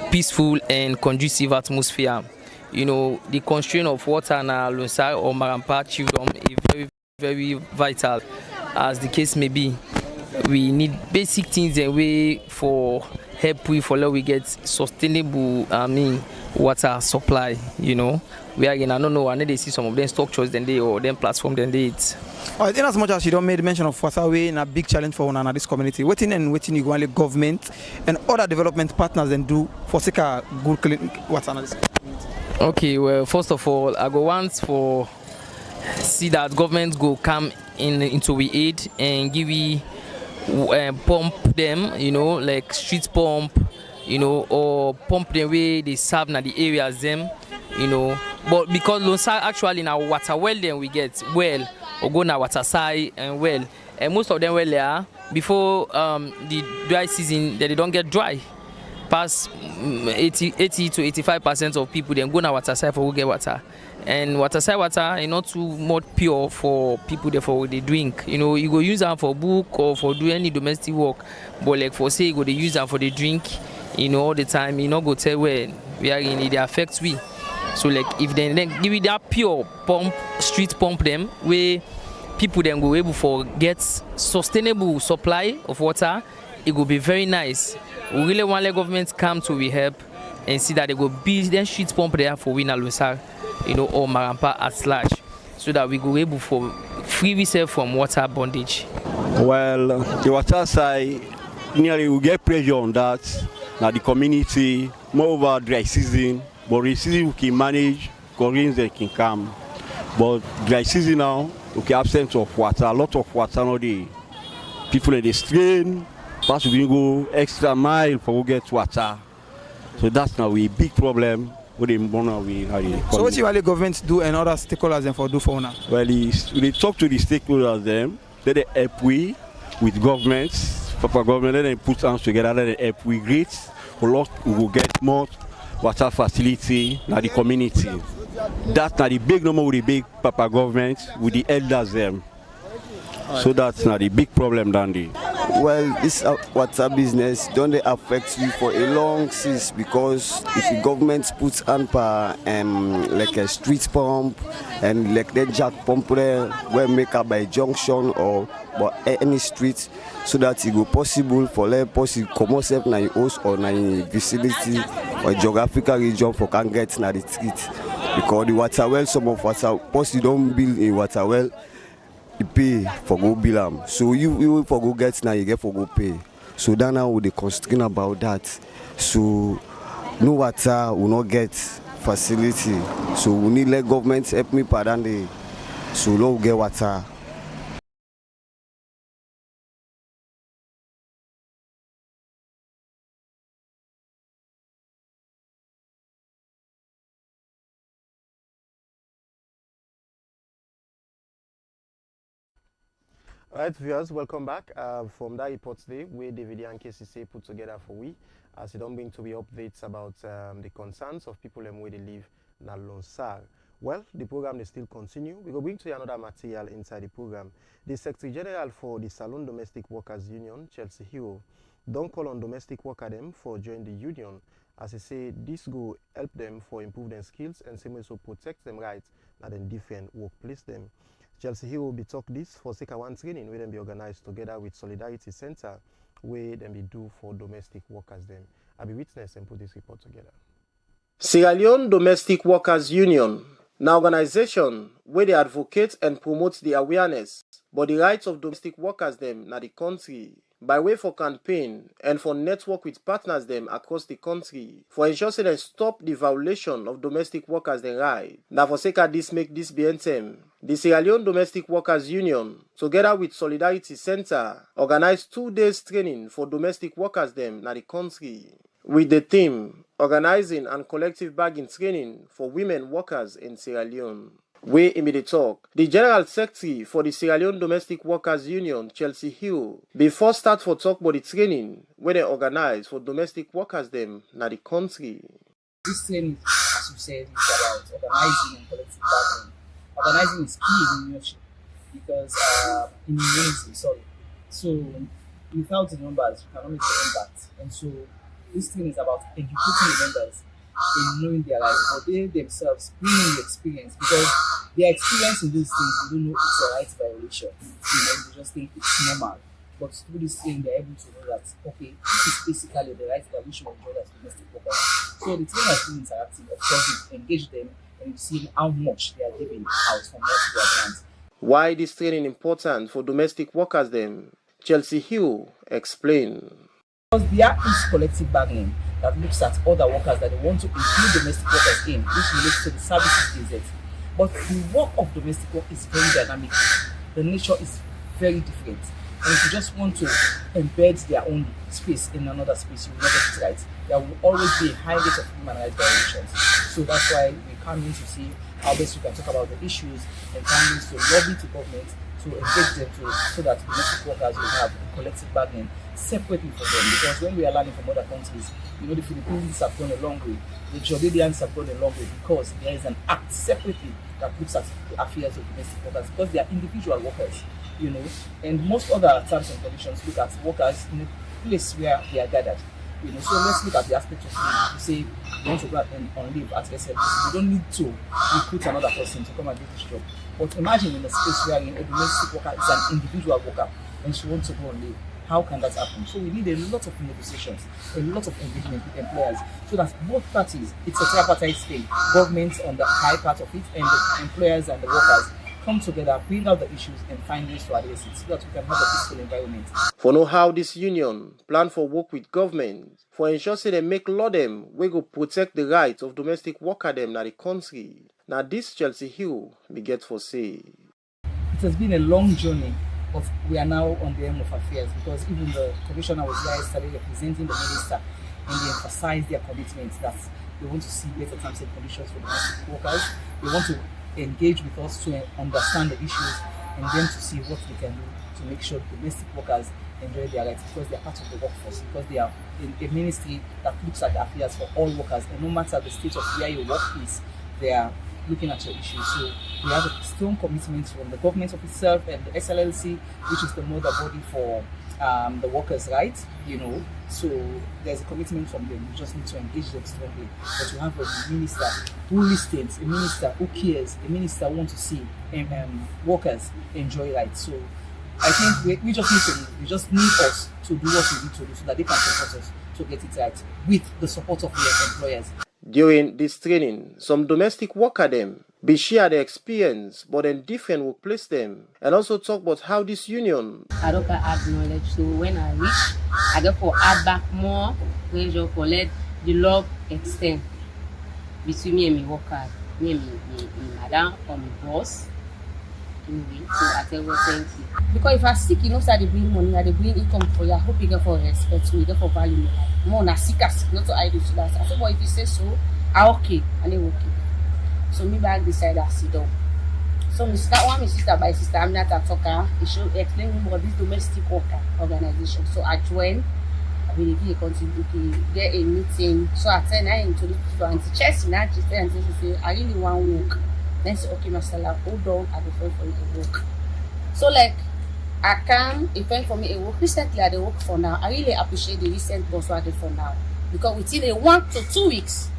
peaceful and conducive atmosphere. The constraint of water na Lunsar or Marampa Chiefdom is very, very vital. As the case may be, we need basic things and way for help we get sustainable water supply. We are again I don't know, I need to see some of them structures then they or them platform then they it. Alright, in as much as you don't made mention of water way in a big challenge for one this community, waiting you go only government and other development partners then do for seek a good clean water in this community. Okay, well first of all I go once for see that government go come into we aid and give we pump them, like street pump, or pump the way they serve na the areas them, But because Lonsar actually now water well then we get well or go na water side and well, and most of them well there before the dry season they don't get dry. Past 80 to 85% of people then go na water side for get water. And water side water is not too much pure for people therefore they drink. You go use them for book or for do any domestic work, but like for say you go they use them for the drink, all the time. Go tell where we are in it affects we. So like if then give it that pure pump, street pump them where people then go able for get sustainable supply of water, it will be very nice. We really want the government come to we help and see that they go build them street pump there for Wina Lunsar, or Marampa at large, so that we go able for free resale from water bondage. Well, the water side, nearly we get pressure on that. Now the community, moreover dry season, but the season we can manage, rains they can come. But dry season now, we can absence of water, a lot of water now there. people in the strain, pass we go extra mile for we get water. So that's now a big problem. With the so what the government do and other stakeholders them for do for now? Well, they talk to the stakeholders them, then they help we with governments, proper government, then they put hands together, then they help we great. We will get more water facility in the community. That's not the big number with the big proper government, with the elders them. So that's not the big problem down there. Well, this water business don't they affect you for a long since, because if the government puts on like a street pump and like the jack pump there where make up by junction or by any street, so that it go possible for let possible come yourself na your house or na your vicinity or geographical region for can get na the street, because the water well, some of water possible don't build a water well. You pay for go bill am. So you for go get now, you get for go pay. So that now we dey constrain about that. So no water will not get facility. So we need let government help me pardon the so we get water. Alright, viewers, welcome back from that report today where David and KCC put together for we, as it don't bring to be updates about the concerns of people where they live in Lonsar. Well, the program they still continue. We go bring to you another material inside the program. The Secretary General for the Salon Domestic Workers Union, Chelsea Hero, don't call on domestic worker them for join the union, as they say this go help them for improve their skills and same also protect them rights at a different workplace them. Chelsea Hero will be talk this for second one training where them be organized together with Solidarity Center where them be do for domestic workers them. I'll be witness and put this report together. Sierra Leone Domestic Workers Union, an organization where they advocate and promote the awareness but the rights of domestic workers them na the country by way for campaign and for network with partners them across the country for ensure say they stop the violation of domestic workers their right. Now for sake of this make this BNTM, the Sierra Leone Domestic Workers Union, together with Solidarity Center, organized 2 days training for domestic workers them na the country, with the theme organizing and collective bargaining training for women workers in Sierra Leone. Way in the talk, the General Secretary for the Sierra Leone Domestic Workers Union, Chelsea Hill, before start for talk about the training where they organize for domestic workers them na the country. This training, as you said, is about organizing and collective bargaining. Organizing is key in unionship because in unity, so without the numbers, you cannot make the impact. And so this thing is about educating the members in knowing their life, but they themselves bringing the experience, because their experience in these things, they don't know it's a right violation. They just think it's normal. But through this thing, they're able to know that, okay, this is basically the right that we should enjoy as domestic workers. So the training has been interactive. Of course, you engage them and you see how much they are giving out from what they are grants. Why this training important for domestic workers then? Chelsea Hill explained. Because there is collective bargaining that looks at other workers that they want to include domestic workers in, which relates to the services visit. But the work of domestic work is very dynamic. The nature is very different. And if you just want to embed their own space in another space, you will not get it right. There will always be a high rate of human rights violations. So that's why we come in to see how best we can talk about the issues and come in to lobby to government to engage them so that domestic workers will have a collective bargaining separately from them. Because when we are learning from other countries, the Philippines have gone a long way, the Jordanians have gone a long way, because there is an act separately that looks at the affairs of domestic workers, because they are individual workers, and most other terms and conditions look at workers in a place where they are gathered. So let's look at the aspect of leave. To say you want to go on leave at SLBC, you don't need to recruit another person to come and do this job. But imagine in a space where a domestic worker is an individual worker and she wants to go on leave. How can that happen? So we need a lot of negotiations, a lot of engagement with employers, so that both parties, it's a tripartite thing, government on the high part of it, and the employers and the workers come together, bring out the issues and find ways to address it, so that we can have a peaceful environment. For know how this union plan for work with government, for ensure say they make law them, we go protect the rights of domestic worker them na the country. Now this Chelsea Hill we get for say. It has been a long journey But we are now on the end of affairs because even the commissioner was there yesterday representing the minister, and they emphasized their commitment that they want to see better terms and conditions for domestic workers. They want to engage with us to understand the issues and then to see what we can do to make sure domestic workers enjoy their rights because they are part of the workforce, because they are in a ministry that looks at affairs for all workers, and no matter the state of where your work is, they are looking at your issues. So we have a strong commitment from the government of itself and the SLLC, which is the mother body for the workers' rights, So there's a commitment from them. We just need to engage them strongly. But you have a minister who listens, a minister who cares, a minister who wants to see workers enjoy rights. So I think we just need us to do what we need to do so that they can support us to get it right with the support of their employers. During this training, some domestic worker them be share their experience, but in different workplace them, and also talk about how this union. I don't add knowledge, so when I reach, I get for add back more pressure for let the law extend between me and my worker, me and my madam or my boss. Anyway, so I tell you thank you. Because if I sick, start to bring money, I bring income for you. I hope you get for respect, so you get for value. More na sick, not to I do so that. I said, but if you say so, I okay, and they okay. So me back decide I sit down. So my sister by sister, I'm not a talker. It should explain me about this domestic worker organization. So I joined. I will give a contribute, get a meeting. So I tell her into the people and Chelsea now she say, I really want work. Then say, okay, Master, hold on, I will find for you a work. So like I come, a friend for me a work. Recently I work for now. I really appreciate the recent boss I did for now. Because within 1 to 2 weeks,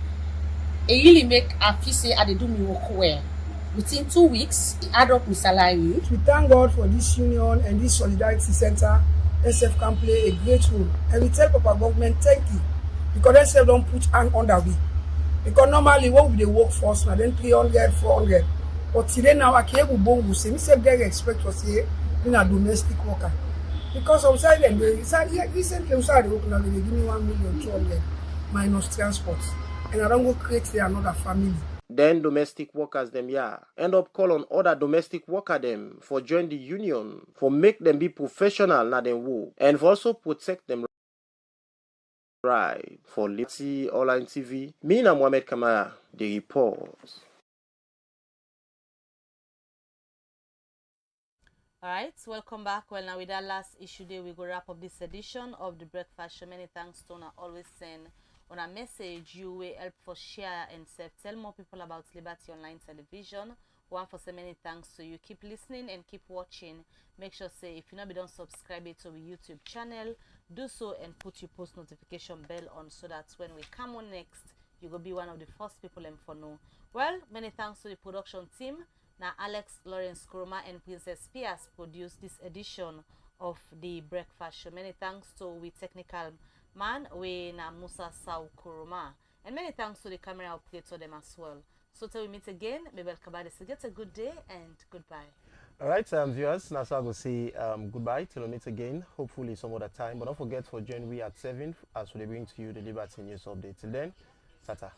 it really make I feel say I do me work well. Within 2 weeks, it add up my salary. We thank God for this union and this solidarity center. SF can play a great role. And we tell Papa government thank you. Because SF don't put hand under we. Because normally what would they work first now then 300, 400. But today now I can't go bongo say me say they expect to say in a domestic worker. Because outside them recently outside the work now they give me 1,200,000 minus transport. And I don't go create another family. Then domestic workers them end up call on other domestic worker them for join the union, for make them be professional na them work, and for also protect them right. For Liberty Online TV, me na Mohamed Kamara, the report. Alright, welcome back. Well, now with our last issue day, we go wrap up this edition of the Breakfast Show. Many thanks to always send on a message you will help for share and tell more people about Liberty Online Television. One for say many thanks to you. Keep listening and keep watching. Make sure say if you not be done subscribe it to our YouTube channel, do so and put your post notification bell on so that when we come on next, you will be one of the first people for know. Well, many thanks to the production team. Now Alex Lawrence Kuroma and Princess Pias produced this edition of the Breakfast Show. Many thanks to we technical man we na Musa Sau Kuroma. And many thanks to the camera operator them as well. So till we meet again, maybe Kabadis, get a good day and goodbye. Alright, viewers, now I will say goodbye till we meet again, hopefully some other time. But don't forget for join we at 7 as we bring to you the Liberty News update. Till then, Tata.